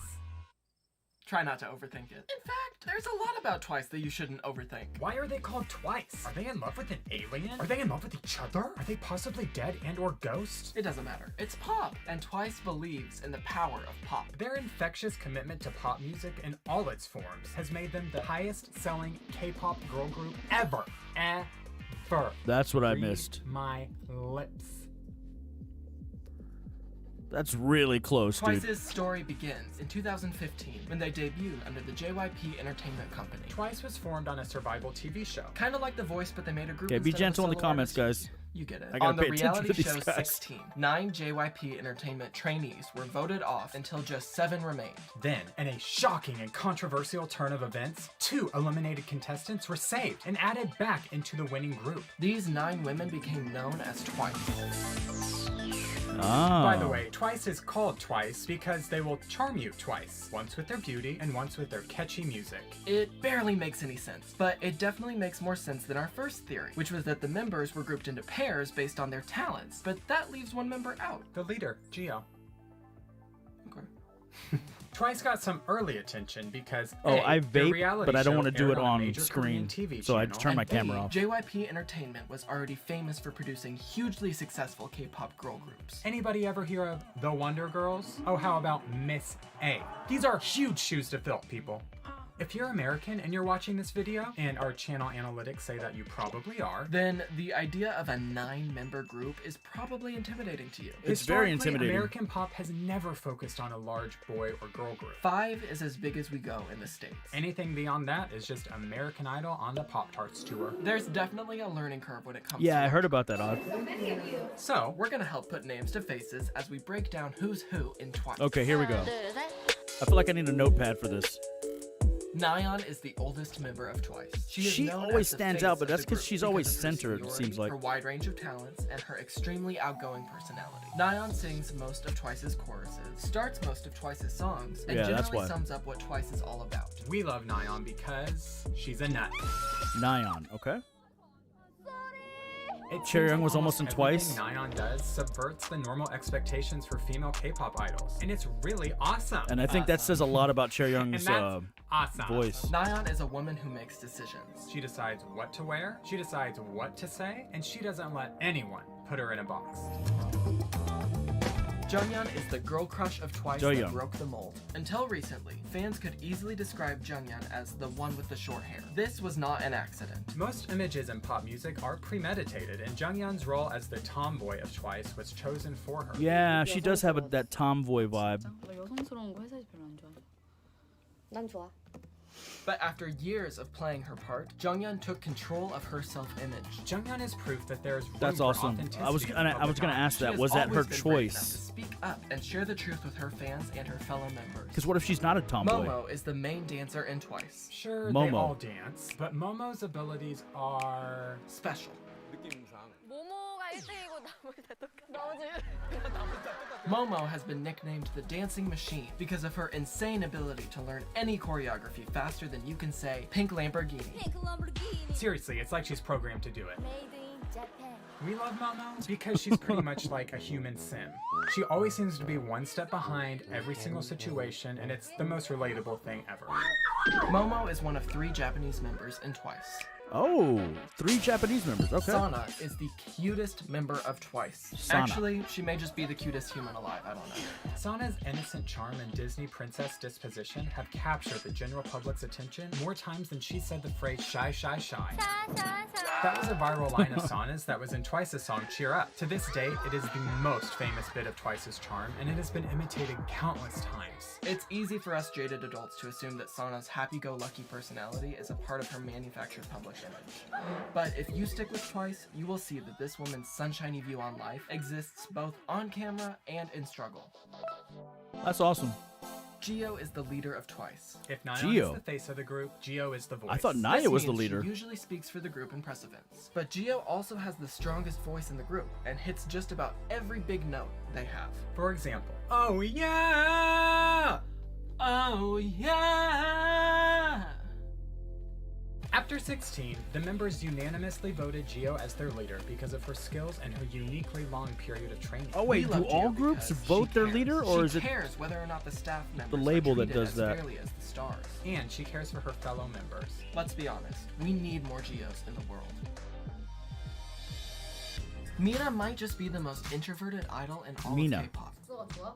Try not to overthink it. In fact, there's a lot about Twice that you shouldn't overthink. Why are they called Twice? Are they in love with an alien? Are they in love with each other? Are they possibly dead and or ghosts? It doesn't matter. It's pop, and Twice believes in the power of pop. Their infectious commitment to pop music in all its forms has made them the highest selling K-pop girl group ever. Ever. That's what I Read missed. my lips. That's really close, dude. Twice's story begins in 2015 when they debuted under the JYP Entertainment Company. Twice was formed on a survival TV show. Kind of like The Voice, but they made a group. Okay, be instead of a gentle in the solo comments, artist. guys. You get it. I gotta On the pay attention reality to these show guys. 16, 9 JYP Entertainment trainees were voted off until just 7 remained. Then, in a shocking and controversial turn of events, 2 eliminated contestants were saved and added back into the winning group. These 9 women became known as Twice. Ah. By the way, Twice is called Twice because they will charm you twice. Once with their beauty and once with their catchy music. It barely makes any sense, but it definitely makes more sense than our first theory, which was that the members were grouped into pairs based on their talents, but that leaves one member out. The leader, Gio. Okay. Twice got some early attention because I their vape, reality but I don't show want to do aired it on a on major Korean screen, TV so I channel, turn my and camera off. JYP Entertainment was already famous for producing hugely successful K-pop girl groups. Anybody ever hear of The Wonder Girls? Oh, how about Miss A? These are huge shoes to fill, people. If you're American and you're watching this video, and our channel analytics say that you probably are, then the idea of a 9-member group is probably intimidating to you. It's very historically, intimidating. American pop has never focused on a large boy or girl group. 5 is as big as we go in the States. Anything beyond that is just American Idol on the Pop-Tarts tour. There's definitely a learning curve when it comes Yeah, to I heard about that, Odd. So, we're gonna help put names to faces as we break down who's who in Twice. Okay, here we go. I feel like I need a notepad for this. Nayeon is the oldest member of Twice. She is known always as the stands face out, but of that's the 'cause group she's because always of her centered, it seniority, seems like. her wide range of talents, and her extremely outgoing personality. Nayeon sings most of Twice's choruses, starts most of Twice's songs, and Yeah, that's generally why. sums up what Twice is all about. We love Nayeon because she's a nut. Nayeon, okay? It Chaeyoung seems was almost in everything Twice. Nayeon does subverts the normal expectations for female K-pop idols, and it's really awesome. And I think that says a lot about Chaeyoung's And that's awesome. voice. Nayeon is a woman who makes decisions. She decides what to wear, she decides what to say, and she doesn't let anyone put her in a box. Junghyun is the girl crush of Twice Junghyun. that broke the mold. Until recently, fans could easily describe Junghyun as the one with the short hair. This was not an accident. Most images in pop music are premeditated, and Junghyun's role as the tomboy of Twice was chosen for her. Yeah, she does have that tomboy vibe. 여성스러운 거 회사에서 별로 안 좋아해. 난 좋아. But after years of playing her part, Junghyun took control of her self-image. Junghyun is proof that there's room That's for awesome. authenticity I was in gonna public ask eye. that. She Was has that her always been brave enough to choice? speak up and share the truth with her fans and her fellow members. Because what if she's not a tomboy? Momo is the main dancer in Twice. Sure, they Momo. all dance, but Momo's abilities are special. 모모가 1등이고 나머지 Momo has been nicknamed the Dancing Machine because of her insane ability to learn any choreography faster than you can say Pink Lamborghini. Seriously, it's like she's programmed to do it. Made in Japan. We love Momo because she's pretty much like a human sim. She always seems to be one step behind every single situation, and it's the most relatable thing ever. Momo is one of 3 Japanese members in Twice. Oh, 3 Japanese members. Okay. Sana is the cutest member of Twice. Sana. Actually, she may just be the cutest human alive, I don't know. Sana's innocent charm and Disney princess disposition have captured the general public's attention more times than she said the phrase shy, shy, shy. That was a viral line of Sana's that was in Twice's song Cheer Up. To this day, it is the most famous bit of Twice's charm, and it has been imitated countless times. It's easy for us jaded adults to assume that Sana's happy-go-lucky personality is a part of her manufactured public image. But if you stick with Twice, you will see that this woman's sunshiny view on life exists both on camera and in struggle. That's awesome. Geo is the leader of Twice. If Nayeon Geo? is the face of the group, Geo is the voice. I thought This Naya was the means leader. She usually speaks for the group in press events. But Geo also has the strongest voice in the group and hits just about every big note they have. For example, oh yeah! Oh yeah! After 16, the members unanimously voted Geo as their leader because of her skills and her uniquely long period of training. Oh wait, We do love all Geo groups because vote she their cares. leader, or she is it cares whether or not the staff members label are that treated does as that? fairly as the stars. And she cares for her fellow members. Let's be honest, we need more Geos in the world. Mina might just be the most introverted idol in all Mina. of K-pop. 복서가 좋아?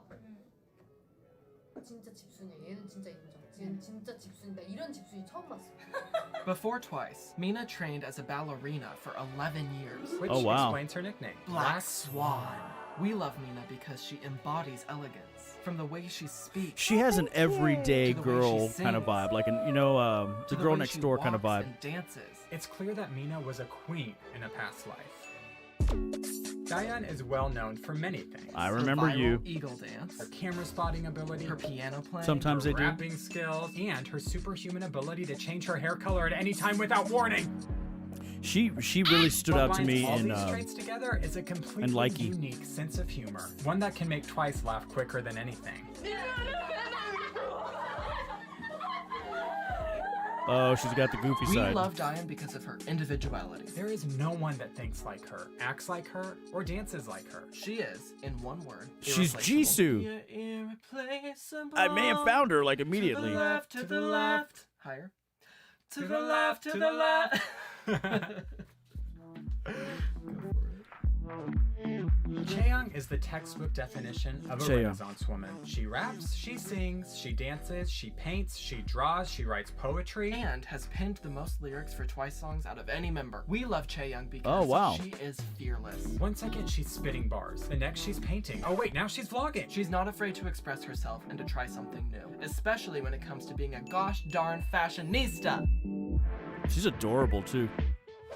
진짜 집순이야. 얘는 진짜 인정. 얘는 진짜 집순이다. 이런 집순이 처음 봤어. Before Twice, Mina trained as a ballerina for 11 years. Which Oh, wow. explains her nickname. Black Swan. We love Mina because she embodies elegance. From the way she speaks, She has an everyday To the way girl she kind of sings. vibe, like an the to girl way next she door kind of walks vibe. and dances. It's clear that Mina was a queen in a past life. Dayan is well known for many things. I Her remember viral you. Eagle dance, Her camera spotting ability, her piano playing, Sometimes her they do. rapping skills, and her superhuman ability to change her hair color at any time without warning. She really stood What out to binds me all in these traits together is a completely Likey. unique sense of humor, one that can make Twice laugh quicker than anything. Oh, she's got the goofy We side. love Dayan because of her individuality. There is no one that thinks like her, acts like her, or dances like her. She is, in one word, She's irreplaceable. Jisoo. You're irreplaceable. I may have found her like To immediately. the left, to the left. Higher. To the left, to the left. Chaeyoung is the textbook definition of a Chaeyoung. Renaissance woman. She raps, she sings, she dances, she paints, she draws, she writes poetry. And has penned the most lyrics for Twice songs out of any member. We love Chaeyoung because Oh, wow. she is fearless. 1 second she's spitting bars, the next she's painting. Oh wait, now she's vlogging. She's not afraid to express herself and to try something new, especially when it comes to being a gosh darn fashionista. She's adorable too.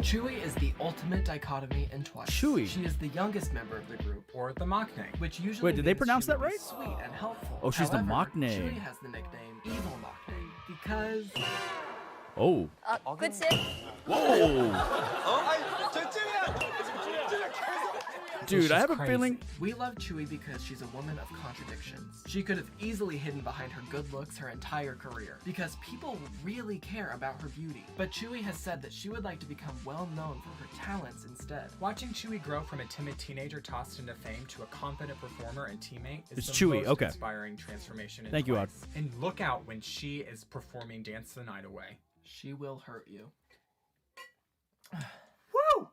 Chewie is the ultimate dichotomy in Twice. Chewie? She is the youngest member of the group, Or the maknae. which usually Wait, did they means pronounce she that will be right? Sweet and helpful. Oh, she's the However, maknae. Chewie has the nickname Evil Maknae because Oh. 그치? Whoa. Dude, I She's have a crazy. feeling. We love Chewie because she's a woman of contradictions. She could have easily hidden behind her good looks her entire career, because people really care about her beauty. But Chewie has said that she would like to become well known for her talents instead. Watching Chewie grow from a timid teenager tossed into fame to a confident performer and teammate is It's the Chewie, most okay. inspiring transformation in Thank you, Twice. And look out when she is performing Dance the Night Away. She will hurt you. Woo!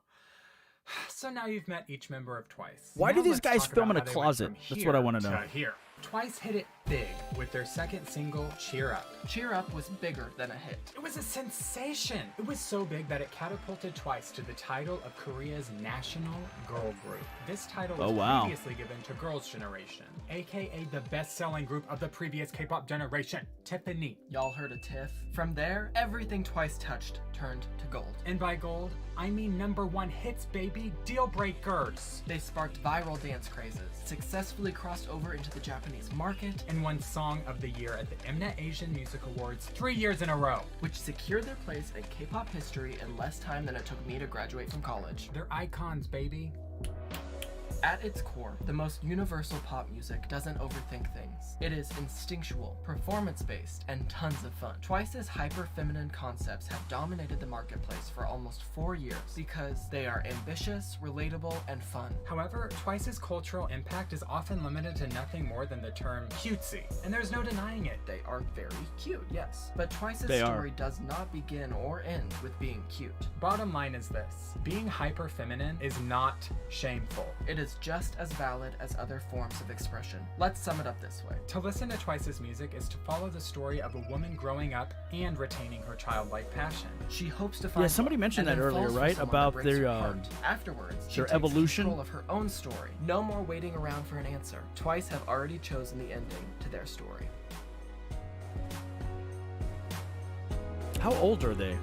So now you've met each member of Twice. Why do Now these let's guys talk film about in a how they went closet? from That's here what I wanna know. to Here. Twice hit it big with their second single, Cheer Up. Cheer Up was bigger than a hit. It was a sensation. It was so big that it catapulted Twice to the title of Korea's national girl group. This title was Oh, wow. previously given to Girls' Generation, aka the best-selling group of the previous K-pop generation, Tiffany. Y'all heard of Tiff? From there, everything Twice touched turned to gold. And by gold, I mean #1 hits, baby, deal breakers. They sparked viral dance crazes, successfully crossed over into the Japanese market, And won Song of the Year at the Mnet Asian Music Awards 3 years in a row. which secured their place in K-pop history in less time than it took me to graduate from college. They're icons, baby. At its core, the most universal pop music doesn't overthink things. It is instinctual, performance-based, and tons of fun. Twice's hyper-feminine concepts have dominated the marketplace for almost 4 years because they are ambitious, relatable, and fun. However, Twice's cultural impact is often limited to nothing more than the term cutesy, and there's no denying it. They are very cute, yes. But Twice's They are. story does not begin or end with being cute. Bottom line is this: being hyper feminine is not shameful. It is just as valid as other forms of expression. Let's sum it up this way. To listen to Twice's music is to follow the story of a woman growing up and retaining her childlike passion. She hopes to find Yeah, somebody love, mentioned and that then earlier, falls for right? someone About that breaks their, her heart. Afterwards, she their takes evolution? control of her own story. No more waiting around for an answer. Twice have already chosen the ending to their story. How old are they?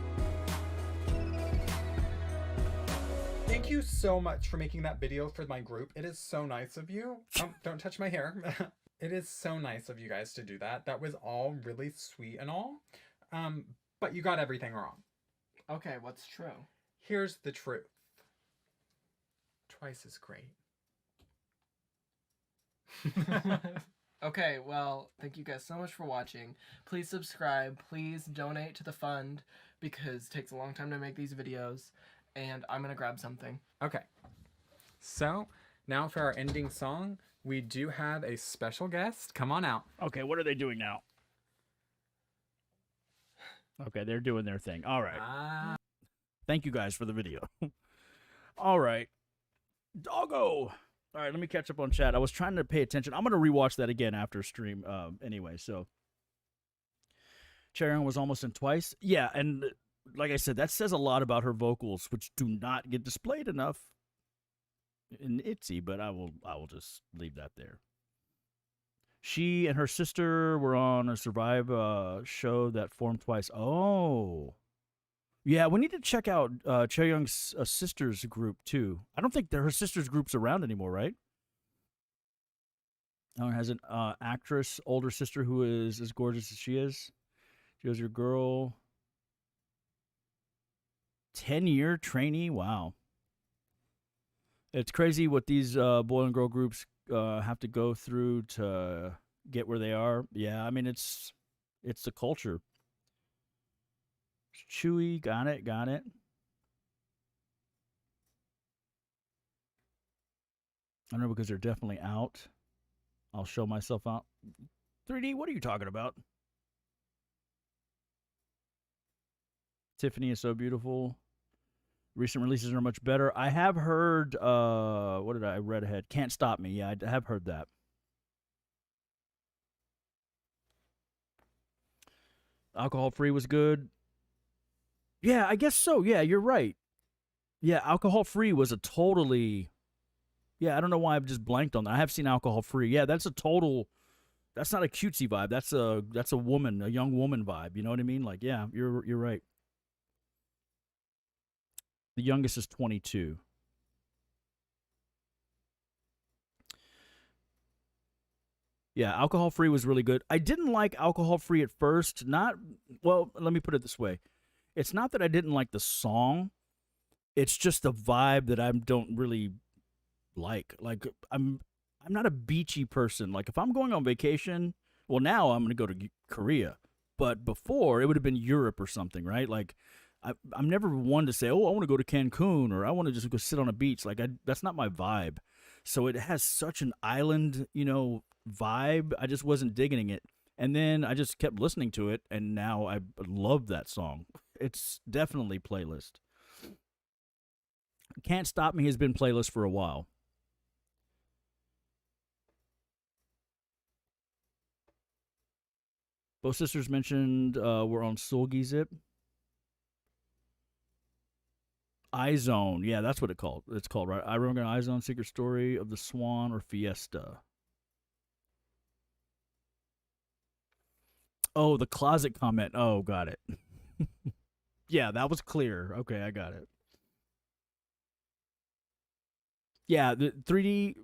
Thank you so much for making that video for my group. It is so nice of you. Don't touch my hair. It is so nice of you guys to do that. That was all really sweet and all. But you got everything wrong. Okay, what's true? Here's the truth. Twice is great. Okay, well, thank you guys so much for watching. Please subscribe. Please donate to the fund because it takes a long time to make these videos. And I'm gonna grab something. Okay. So, now for our ending song, we do have a special guest. Come on out. Okay, what are they doing now? Okay, they're doing their thing. All right. Thank you guys for the video. All right. Doggo. All right, let me catch up on chat. I was trying to pay attention. I'm going to rewatch that again after stream anyway, so. Chaeyoung was almost in Twice. Yeah, and like I said, that says a lot about her vocals, which do not get displayed enough in ITZY, but I will just leave that there. She and her sister were on a Survive show that formed Twice. Oh. Yeah, we need to check out Chaeyoung's sister's group, too. I don't think her sister's group's around anymore, right? Has an actress, older sister who is as gorgeous as she is. She was your girl. 10-year trainee? Wow. It's crazy what these boy and girl groups have to go through to get where they are. Yeah, I mean, it's the culture. Chewy, got it. I know because they're definitely out. I'll show myself out. 3D, what are you talking about? Tiffany is so beautiful. Recent releases are much better. I have heard, what did I read ahead? Can't Stop Me. Yeah, I have heard that. Alcohol Free was good. Yeah, I guess so. Yeah, you're right. Yeah, Alcohol Free was a totally... Yeah, I don't know why I've just blanked on that. I have seen Alcohol Free. Yeah, that's a total... That's not a cutesy vibe. That's a woman, a young woman vibe. You know what I mean? Like, yeah, you're right. The youngest is 22. Yeah, Alcohol Free was really good. I didn't like Alcohol Free at first. Well, let me put it this way. It's not that I didn't like the song. It's just the vibe that I don't really like. Like I'm not a beachy person. Like if I'm going on vacation, well now I'm going to go to Korea. But before it would have been Europe or something, right? Like I'm never one to say, "Oh, I want to go to Cancun," or "I want to just go sit on a beach." Like that's not my vibe. So it has such an island, vibe. I just wasn't digging it. And then I just kept listening to it, and now I love that song. It's definitely playlist. Can't Stop Me has been playlist for a while. Both sisters mentioned we're on Solgi Zip. iZone, yeah, that's what it's called, right? I Remember iZone, Secret Story of the Swan, or Fiesta. Oh, the closet comment. Oh, got it. Yeah, that was clear. Okay, I got it. Yeah, the 3D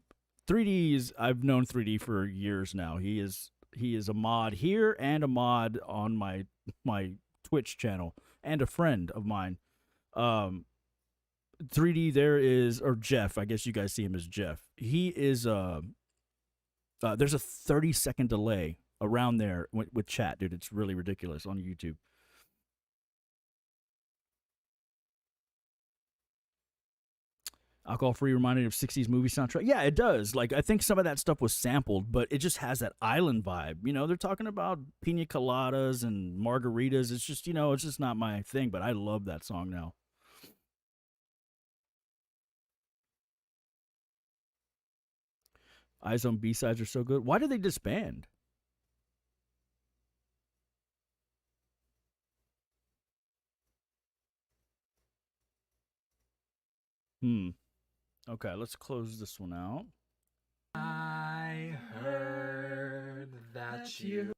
is, I've known 3D for years now. He is a mod here and a mod on my Twitch channel, and a friend of mine. 3D there is, or Jeff, I guess you guys see him as Jeff. He is there's a 30-second delay around there with chat, dude. It's really ridiculous on YouTube. Alcohol-free reminded of 60s movie soundtrack. Yeah, it does. Like, I think some of that stuff was sampled, but it just has that island vibe. They're talking about pina coladas and margaritas. It's just, it's just not my thing, but I love that song now. iZone B-sides are so good. Why did they disband? Okay, let's close this one out. I heard that you...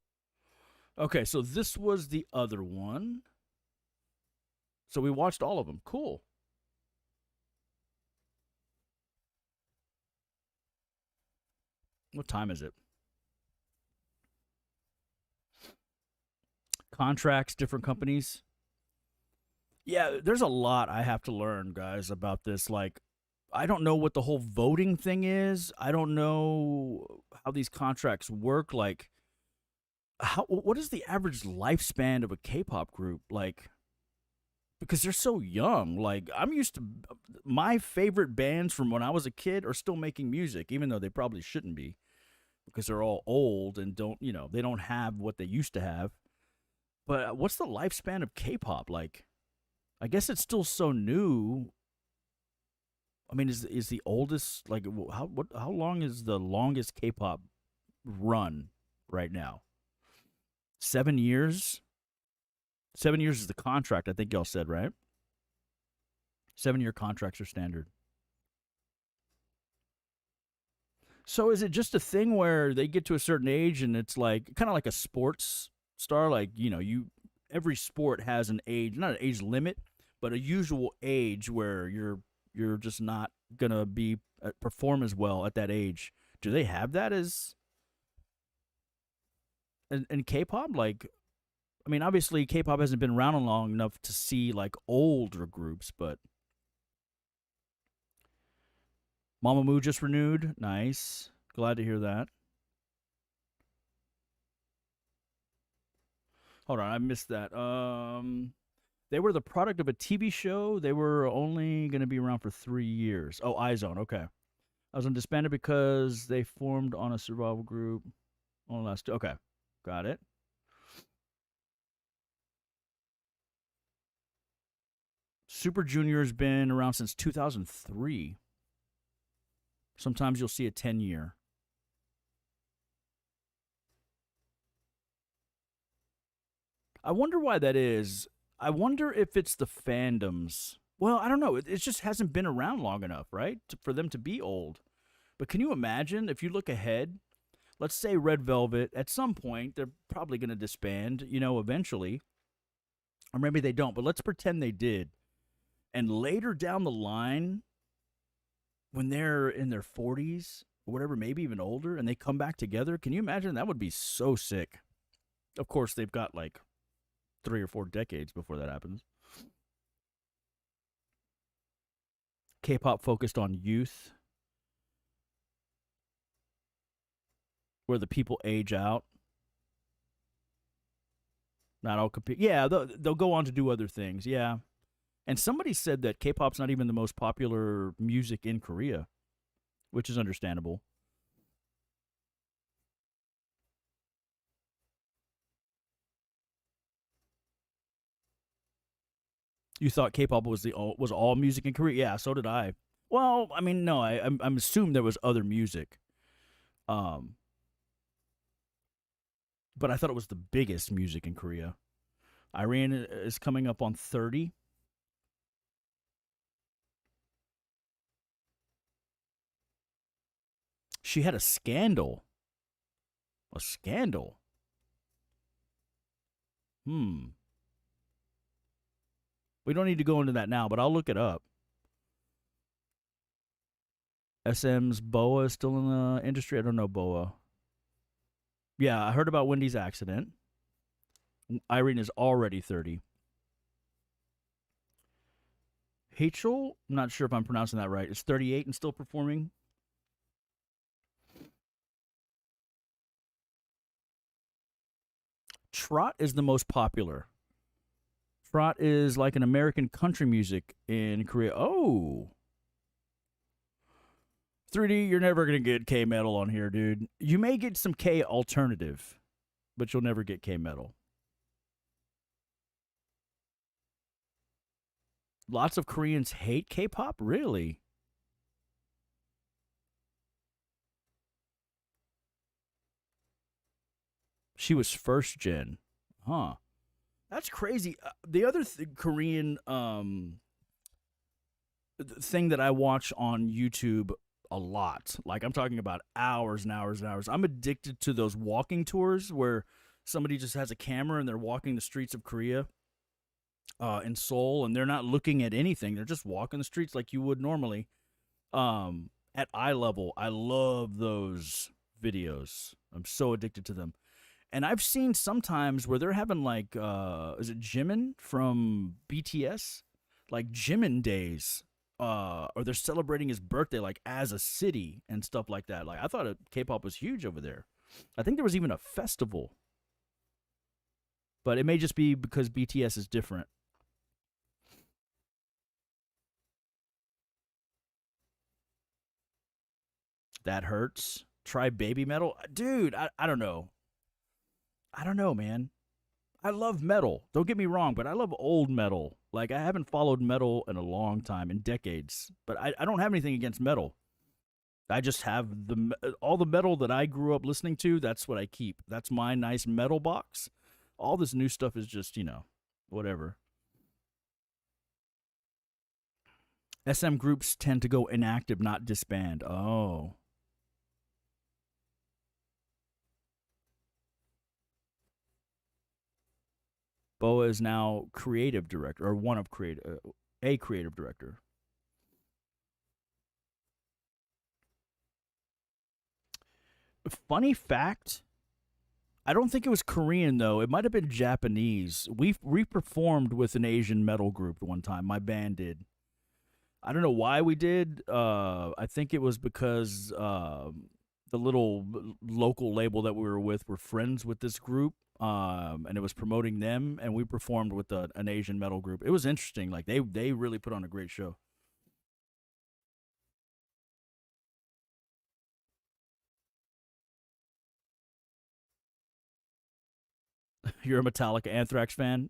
Okay, so this was the other one. So we watched all of them. Cool. What time is it? Contracts, different companies. Yeah, there's a lot I have to learn, guys, about this. Like, I don't know what the whole voting thing is. I don't know how these contracts work. Like, what is the average lifespan of a K-pop group? Like, because they're so young. Like, I'm used to, my favorite bands from when I was a kid are still making music, even though they probably shouldn't be, because they're all old and they don't have what they used to have. But what's the lifespan of K-pop? Like, I guess it's still so new. I mean, is the oldest, like, how long is the longest K-pop run right now? 7 years? 7 years is the contract, I think y'all said, right? 7-year contracts are standard. So is it just a thing where they get to a certain age and it's like, kind of like a sports star? Like, every sport has an age, not an age limit, but a usual age where you're just not gonna be perform as well at that age. Do they have that as in K-pop? Like, I mean, obviously K-pop hasn't been around long enough to see like older groups, but Mamamoo just renewed. Nice. Glad to hear that. Hold on, I missed that. They were the product of a TV show. They were only going to be around for 3 years. Oh, iZone. Okay. iZone disbanded because they formed on a survival group. Okay. Got it. Super Junior has been around since 2003. Sometimes you'll see a 10-year. I wonder why that is. I wonder if it's the fandoms. Well, I don't know. It just hasn't been around long enough, right? For them to be old. But can you imagine if you look ahead, let's say Red Velvet, at some point, they're probably going to disband, eventually. Or maybe they don't, but let's pretend they did. And later down the line, when they're in their 40s or whatever, maybe even older, and they come back together, can you imagine? That would be so sick. Of course, they've got like 3 or 4 decades before that happens. K-pop focused on youth. where the people age out. Not all compete. Yeah, they'll go on to do other things. Yeah. And somebody said that K-pop's not even the most popular music in Korea, which is understandable. You thought K-pop was all music in Korea? Yeah, so did I. Well, I mean, no, I'm assuming there was other music. But I thought it was the biggest music in Korea. Irene is coming up on 30. She had a scandal. A scandal? We don't need to go into that now, but I'll look it up. SM's Boa is still in the industry. I don't know Boa. Yeah, I heard about Wendy's accident. Irene is already 30. Hachel, I'm not sure if I'm pronouncing that right, is 38 and still performing. Trot is the most popular. Trot is like an American country music in Korea. Oh. 3D, you're never going to get K-metal on here, dude. You may get some K alternative, but you'll never get K-metal. Lots of Koreans hate K-pop? Really? She was first gen. Huh. That's crazy. The other Korean thing that I watch on YouTube a lot, like I'm talking about hours and hours and hours. I'm addicted to those walking tours where somebody just has a camera and they're walking the streets of Korea in Seoul, and they're not looking at anything. They're just walking the streets like you would normally. At eye level, I love those videos. I'm so addicted to them. And I've seen sometimes where they're having like, is it Jimin from BTS? Like Jimin days. Or they're celebrating his birthday like as a city and stuff like that. Like I thought K-pop was huge over there. I think there was even a festival. But it may just be because BTS is different. That hurts. Try baby metal. Dude, I don't know. I don't know, man. I love metal. Don't get me wrong, but I love old metal. Like, I haven't followed metal in a long time, in decades. But I don't have anything against metal. I just have all the metal that I grew up listening to, that's what I keep. That's my nice metal box. All this new stuff is just, whatever. SM groups tend to go inactive, not disband. Oh. Boa is now creative director, or a creative director. Funny fact, I don't think it was Korean, though. It might have been Japanese. We performed with an Asian metal group one time. My band did. I don't know why we did. I think it was because the little local label that we were with were friends with this group. And it was promoting them, and we performed with an Asian metal group. It was interesting. Like they really put on a great show. You're a Metallica Anthrax fan?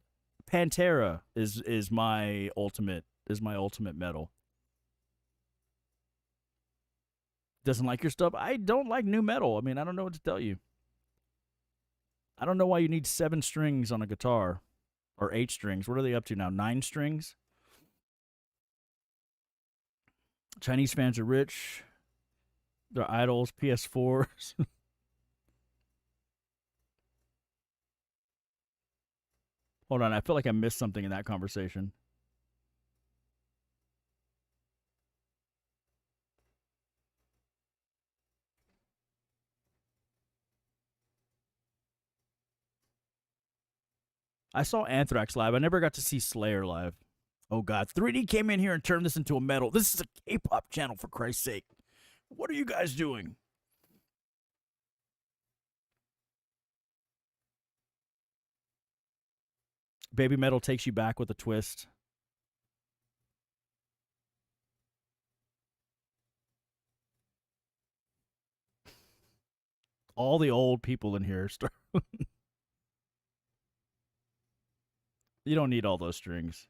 Pantera is my ultimate metal. Doesn't like your stuff? I don't like new metal. I mean, I don't know what to tell you. I don't know why you need 7 strings on a guitar. Or 8 strings. What are they up to now? 9 strings? Chinese fans are rich. They're idols, PS4s. Hold on, I feel like I missed something in that conversation. I saw Anthrax live. I never got to see Slayer live. Oh, God. 3D came in here and turned this into a metal. This is a K-pop channel, for Christ's sake. What are you guys doing? Baby Metal takes you back with a twist. All the old people in here start. You don't need all those strings.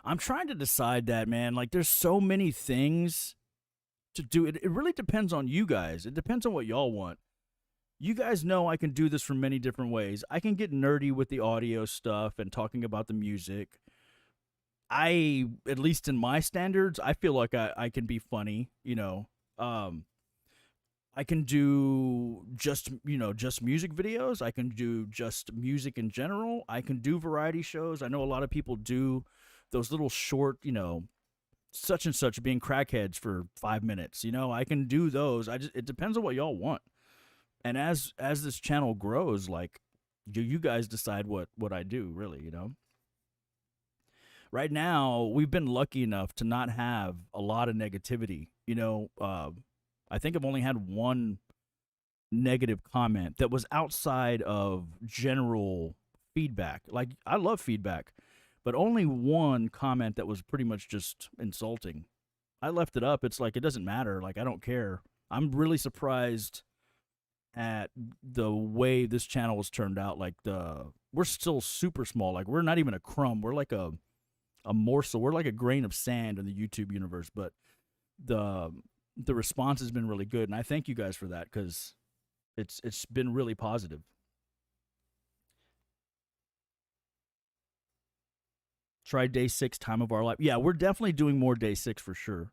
I'm trying to decide that, man. Like, there's so many things to do. It really depends on you guys. It depends on what y'all want. You guys know I can do this from many different ways. I can get nerdy with the audio stuff and talking about the music. At least in my standards, I feel like I can be funny, you know. I can do just music videos. I can do just music in general. I can do variety shows. I know a lot of people do those little short, such and such being crackheads for 5 minutes. I can do those. It depends on what y'all want. And as this channel grows, like, you guys decide what I do, really, Right now, we've been lucky enough to not have a lot of negativity. I think I've only had one negative comment that was outside of general feedback. Like, I love feedback, but only one comment that was pretty much just insulting. I left it up. It's like, it doesn't matter. Like, I don't care. I'm really surprised at the way this channel has turned out. Like, we're still super small. Like, we're not even a crumb. We're like a morsel. We're like a grain of sand in the YouTube universe, but the response has been really good, and I thank you guys for that, because it's been really positive. Try day 6, Time of Our Life. Yeah, we're definitely doing more day 6 for sure.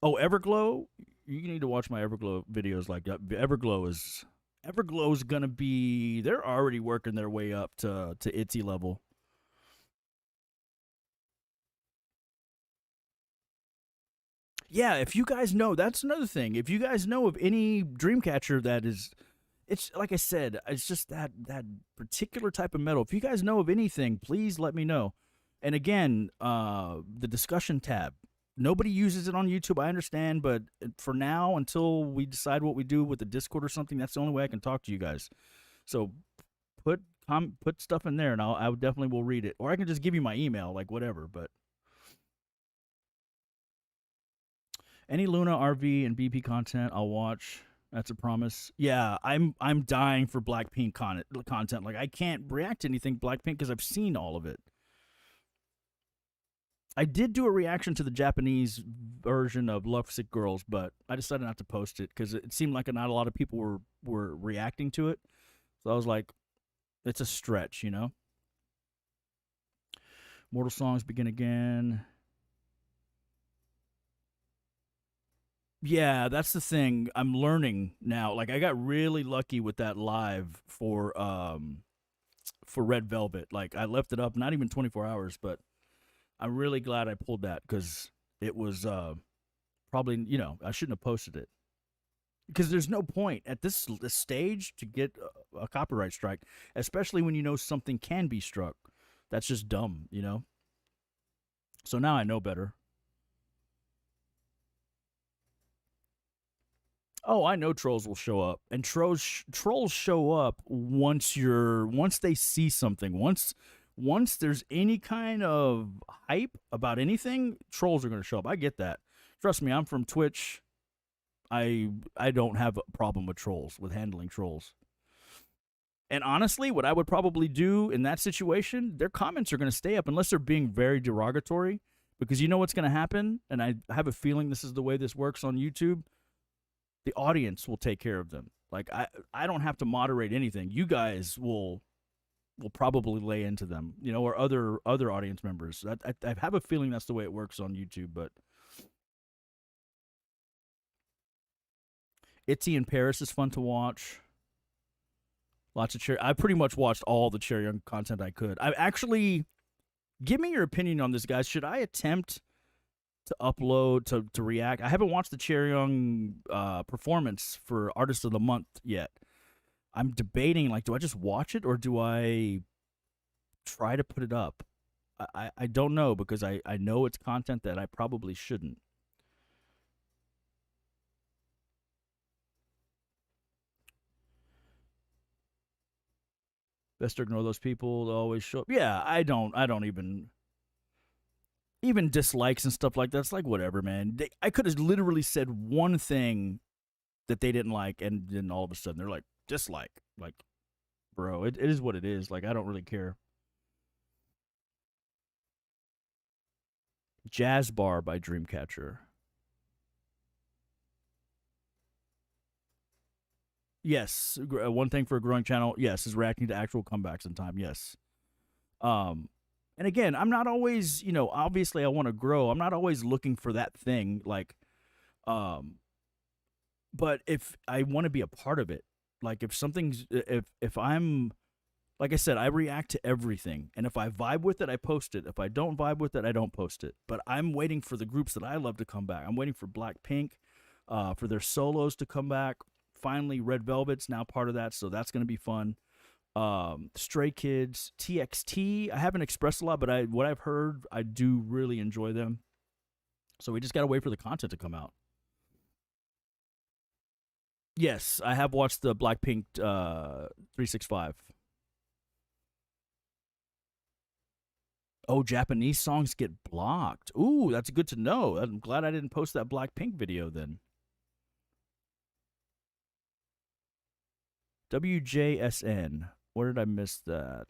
Oh, Everglow, you need to watch my Everglow videos. Like, Everglow is gonna be. They're already working their way up to ITZY level. Yeah, if you guys know, that's another thing. If you guys know of any Dreamcatcher that is, it's like I said, it's just that particular type of metal. If you guys know of anything, please let me know. And again, the discussion tab. Nobody uses it on YouTube, I understand, but for now, until we decide what we do with the Discord or something, that's the only way I can talk to you guys. So put stuff in there, and I definitely will read it. Or I can just give you my email, like whatever, but. Any Luna, RV, and BP content, I'll watch. That's a promise. Yeah, I'm dying for Blackpink content. Like, I can't react to anything Blackpink because I've seen all of it. I did do a reaction to the Japanese version of Lovesick Girls, but I decided not to post it because it seemed like not a lot of people were reacting to it. So I was like, it's a stretch, Mortal Songs Begin Again. Yeah, that's the thing. I'm learning now. Like I got really lucky with that live for Red Velvet. Like I left it up not even 24 hours, but I'm really glad I pulled that cuz it was probably, I shouldn't have posted it. Because there's no point at this stage to get a copyright strike, especially when you know something can be struck. That's just dumb, So now I know better. Oh, I know trolls will show up, and trolls show up once they see something. Once there's any kind of hype about anything, trolls are going to show up. I get that. Trust me, I'm from Twitch. I don't have a problem with trolls, with handling trolls. And honestly, what I would probably do in that situation, their comments are going to stay up unless they're being very derogatory, because you know what's going to happen, and I have a feeling this is the way this works on YouTube. The audience will take care of them. Like I don't have to moderate anything. You guys will probably lay into them, or other audience members. I have a feeling that's the way it works on YouTube, but Itzy in Paris is fun to watch. Lots of I pretty much watched all the Cherry Young content I could. I actually, give me your opinion on this, guys. Should I attempt to upload, to react? I haven't watched the Cherry Young performance for Artist of the Month yet. I'm debating, do I just watch it or do I try to put it up? I don't know, because I know it's content that I probably shouldn't. Best to ignore those people that always show up. Yeah, I don't even dislikes and stuff like that. It's like, whatever, man. I could have literally said one thing that they didn't like, and then all of a sudden they're like, dislike. Like, bro, it is what it is. Like, I don't really care. Jazz Bar by Dreamcatcher. Yes, one thing for a growing channel, yes, is reacting to actual comebacks in time, yes. And again, I'm not always, obviously I want to grow. I'm not always looking for that thing, but if I want to be a part of it, like if I'm, like I said, I react to everything. And if I vibe with it, I post it. If I don't vibe with it, I don't post it. But I'm waiting for the groups that I love to come back. I'm waiting for Blackpink, for their solos to come back. Finally, Red Velvet's now part of that, so that's going to be fun. Stray Kids, TXT, I haven't expressed a lot, but what I've heard, I do really enjoy them. So we just got to wait for the content to come out. Yes, I have watched the Blackpink 365. Oh, Japanese songs get blocked. Ooh, that's good to know. I'm glad I didn't post that Blackpink video then. WJSN. Where did I miss that?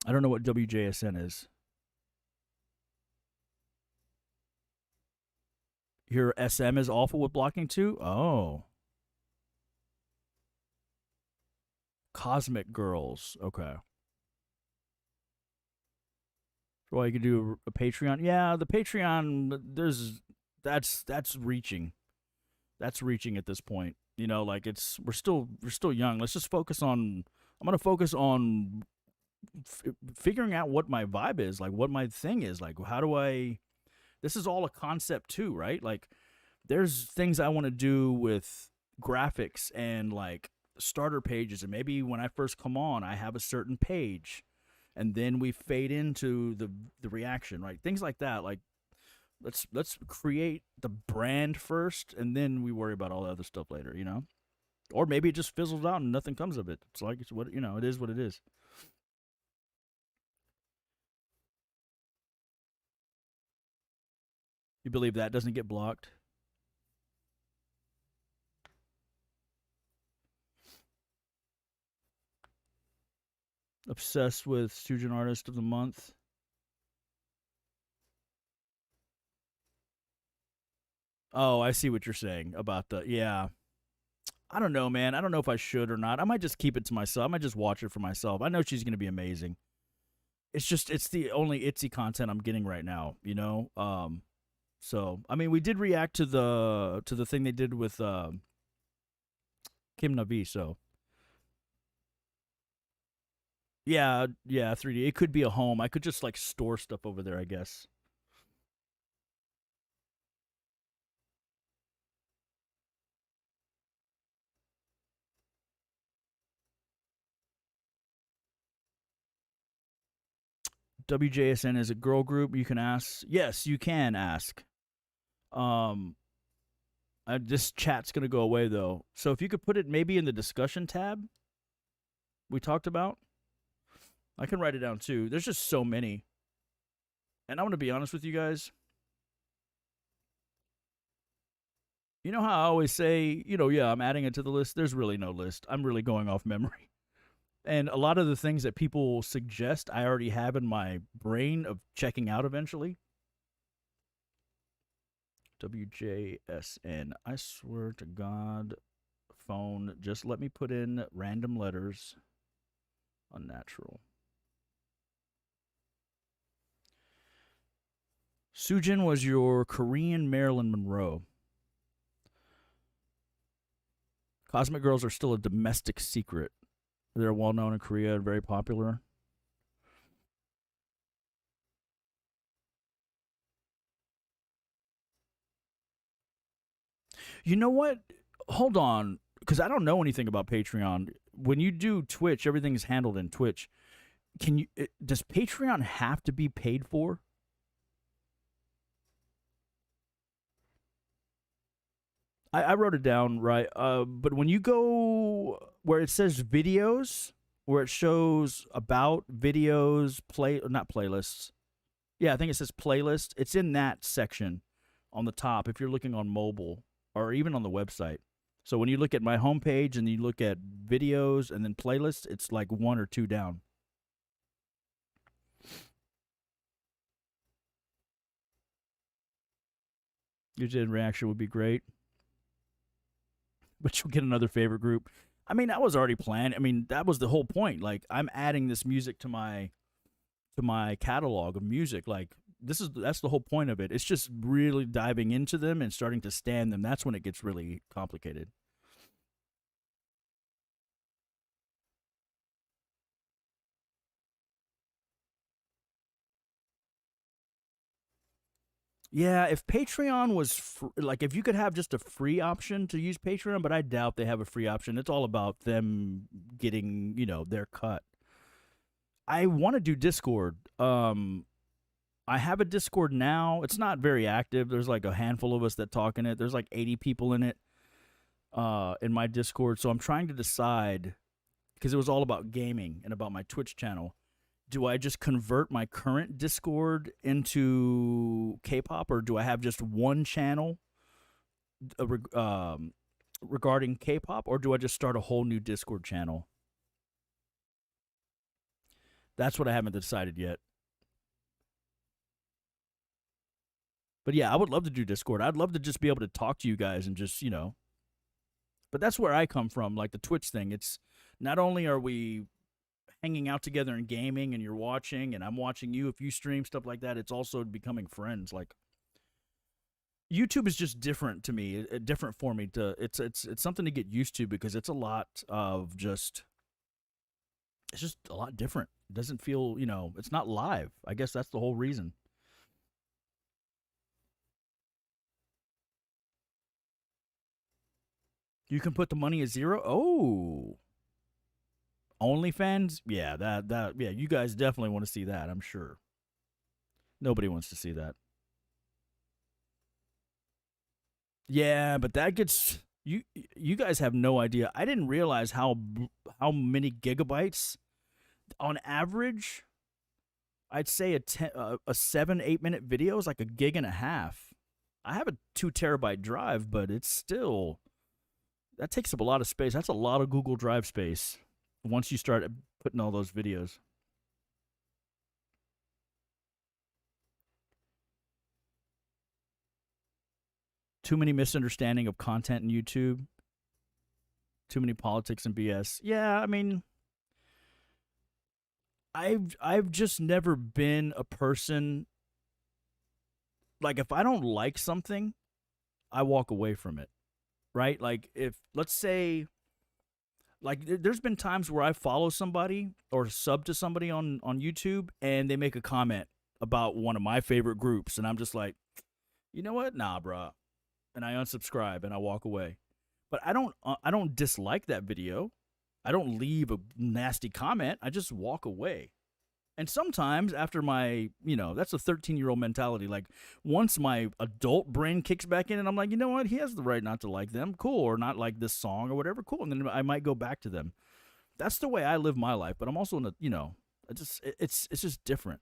I don't know what WJSN is. Your SM is awful with blocking too? Oh. Cosmic Girls. Okay. Well, you could do a Patreon. Yeah, the Patreon, that's reaching. That's reaching at this point. We're still young. Let's just focus on, I'm going to focus on figuring out what my vibe is, like what my thing is. Like, this is all a concept too, right? Like, there's things I want to do with graphics and like starter pages. And maybe when I first come on, I have a certain page and then we fade into the reaction, right? Things like that. Like, let's create the brand first, and then we worry about all the other stuff later, Or maybe it just fizzles out and nothing comes of it. It's like, it is what it is. You believe that doesn't get blocked? Obsessed with Student Artist of the Month. Oh, I see what you're saying about yeah. I don't know, man. I don't know if I should or not. I might just keep it to myself. I might just watch it for myself. I know she's going to be amazing. it's the only Itzy content I'm getting right now, you know. So I mean, we did react to the thing they did with Kim Navi, so yeah, 3D. It could be a home. I could just like store stuff over there, I guess. WJSN is a girl group. You can ask. Yes, you can ask. This chat's gonna go away though. So if you could put it maybe in the discussion tab we talked about, I can write it down too. There's just so many, and I'm gonna be honest with you guys. You know how I always say, you know, yeah, I'm adding it to the list. There's really no list. I'm really going off memory. And a lot of the things that people suggest, I already have in my brain of checking out eventually. WJSN. I swear to God, phone, just let me put in random letters. Unnatural. Sujin was your Korean Marilyn Monroe. Cosmic Girls are still a domestic secret. They're well known in Korea and very popular. You know what? Hold on, because I don't know anything about Patreon. When you do Twitch, everything's handled in Twitch. Does Patreon have to be paid for? I wrote it down, right? But when you go where it says videos, where it shows about videos, not playlists. Yeah, I think it says playlist. It's in that section on the top if you're looking on mobile or even on the website. So when you look at my homepage and you look at videos and then playlists, it's like 1 or 2 down. Your reaction would be great. But you'll get another favorite group. I mean, that was already planned. I mean, that was the whole point. Like, I'm adding this music to my catalog of music. Like, that's the whole point of it. It's just really diving into them and starting to stand them. That's when it gets really complicated. Yeah, if Patreon was like, if you could have just a free option to use Patreon, but I doubt they have a free option. It's all about them getting, you know, their cut. I want to do Discord. I have a Discord now. It's not very active. There's like a handful of us that talk in it. There's like 80 people in it, in my Discord. So I'm trying to decide, because it was all about gaming and about my Twitch channel. Do I just convert my current Discord into K-pop, or do I have just one channel regarding K-pop, or do I just start a whole new Discord channel? That's what I haven't decided yet. But yeah, I would love to do Discord. I'd love to just be able to talk to you guys and just, you know. But that's where I come from, like the Twitch thing. It's not only are we hanging out together and gaming and you're watching and I'm watching you if you stream, stuff like that, it's also becoming friends. Like, YouTube is just different to me, different for me. It's something to get used to, because it's a lot of just, it's just a lot different. It doesn't feel, you know, it's not live. I guess that's the whole reason. You can put the money at 0. Oh, OnlyFans? Yeah, yeah, you guys definitely want to see that, I'm sure. Nobody wants to see that. Yeah, but that gets, you guys have no idea. I didn't realize how many gigabytes on average. I'd say a 7-8 minute video is like a gig and a half. I have a 2 terabyte drive, but it's still, that takes up a lot of space. That's a lot of Google Drive space once you start putting all those videos. Too many misunderstanding of content in YouTube. Too many politics and BS. Yeah, I mean, I've just never been a person, like, if I don't like something, I walk away from it, right? Like, if, let's say, like, there's been times where I follow somebody or sub to somebody on YouTube, and they make a comment about one of my favorite groups, and I'm just like, you know what? Nah, bruh. And I unsubscribe and I walk away. But I don't dislike that video. I don't leave a nasty comment. I just walk away. And sometimes after my, that's a 13-year-old mentality. Like, once my adult brain kicks back in and I'm like, you know what? He has the right not to like them. Cool. Or not like this song or whatever. Cool. And then I might go back to them. That's the way I live my life. But I'm also in a, it's just different.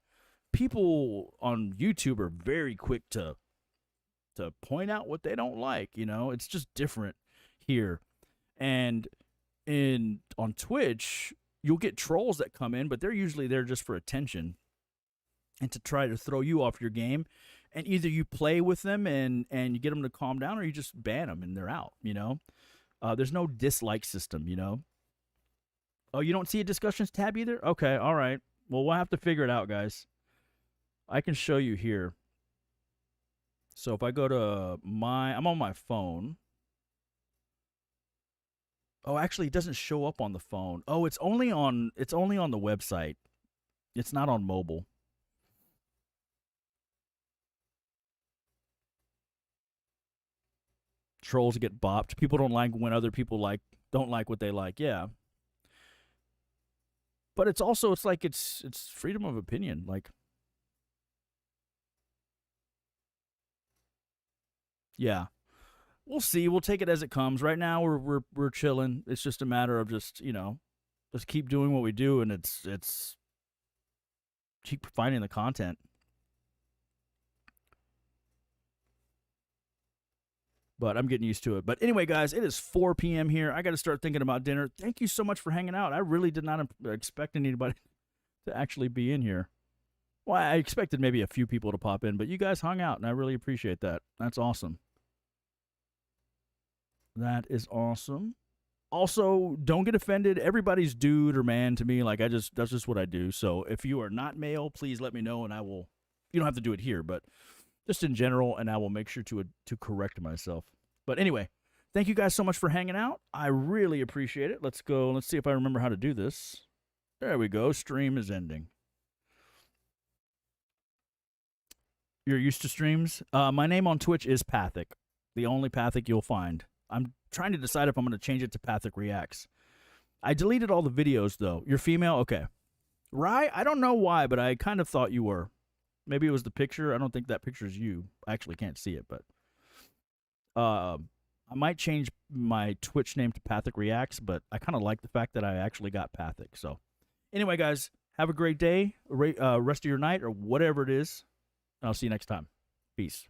People on YouTube are very quick to point out what they don't like. It's just different here. And on Twitch, you'll get trolls that come in, but they're usually there just for attention and to try to throw you off your game. And either you play with them and you get them to calm down, or you just ban them and they're out. There's no dislike system. Oh, you don't see a discussions tab either? Okay, all right. Well, we'll have to figure it out, guys. I can show you here. So if I go to I'm on my phone. Oh, actually, it doesn't show up on the phone. Oh, it's only on the website. It's not on mobile. Trolls get bopped. People don't like when other people don't like what they like. Yeah. But it's freedom of opinion. Like, yeah. We'll see. We'll take it as it comes. Right now, we're chilling. It's just a matter of just keep doing what we do, and it's keep finding the content. But I'm getting used to it. But anyway, guys, it is 4 p.m. here. I got to start thinking about dinner. Thank you so much for hanging out. I really did not expect anybody to actually be in here. Well, I expected maybe a few people to pop in, but you guys hung out, and I really appreciate that. That's awesome. That is awesome. Also, don't get offended. Everybody's dude or man to me. Like, that's just what I do. So if you are not male, please let me know, and I will. You don't have to do it here, but just in general, and I will make sure to correct myself. But anyway, thank you guys so much for hanging out. I really appreciate it. Let's go. Let's see if I remember how to do this. There we go. Stream is ending. You're used to streams? My name on Twitch is Pathic. The only Pathic you'll find. I'm trying to decide if I'm going to change it to Pathic Reacts. I deleted all the videos, though. You're female? Okay. Rye? I don't know why, but I kind of thought you were. Maybe it was the picture. I don't think that picture is you. I actually can't see it, but I might change my Twitch name to Pathic Reacts, but I kind of like the fact that I actually got Pathic. So anyway, guys, have a great day, rest of your night, or whatever it is. I'll see you next time. Peace.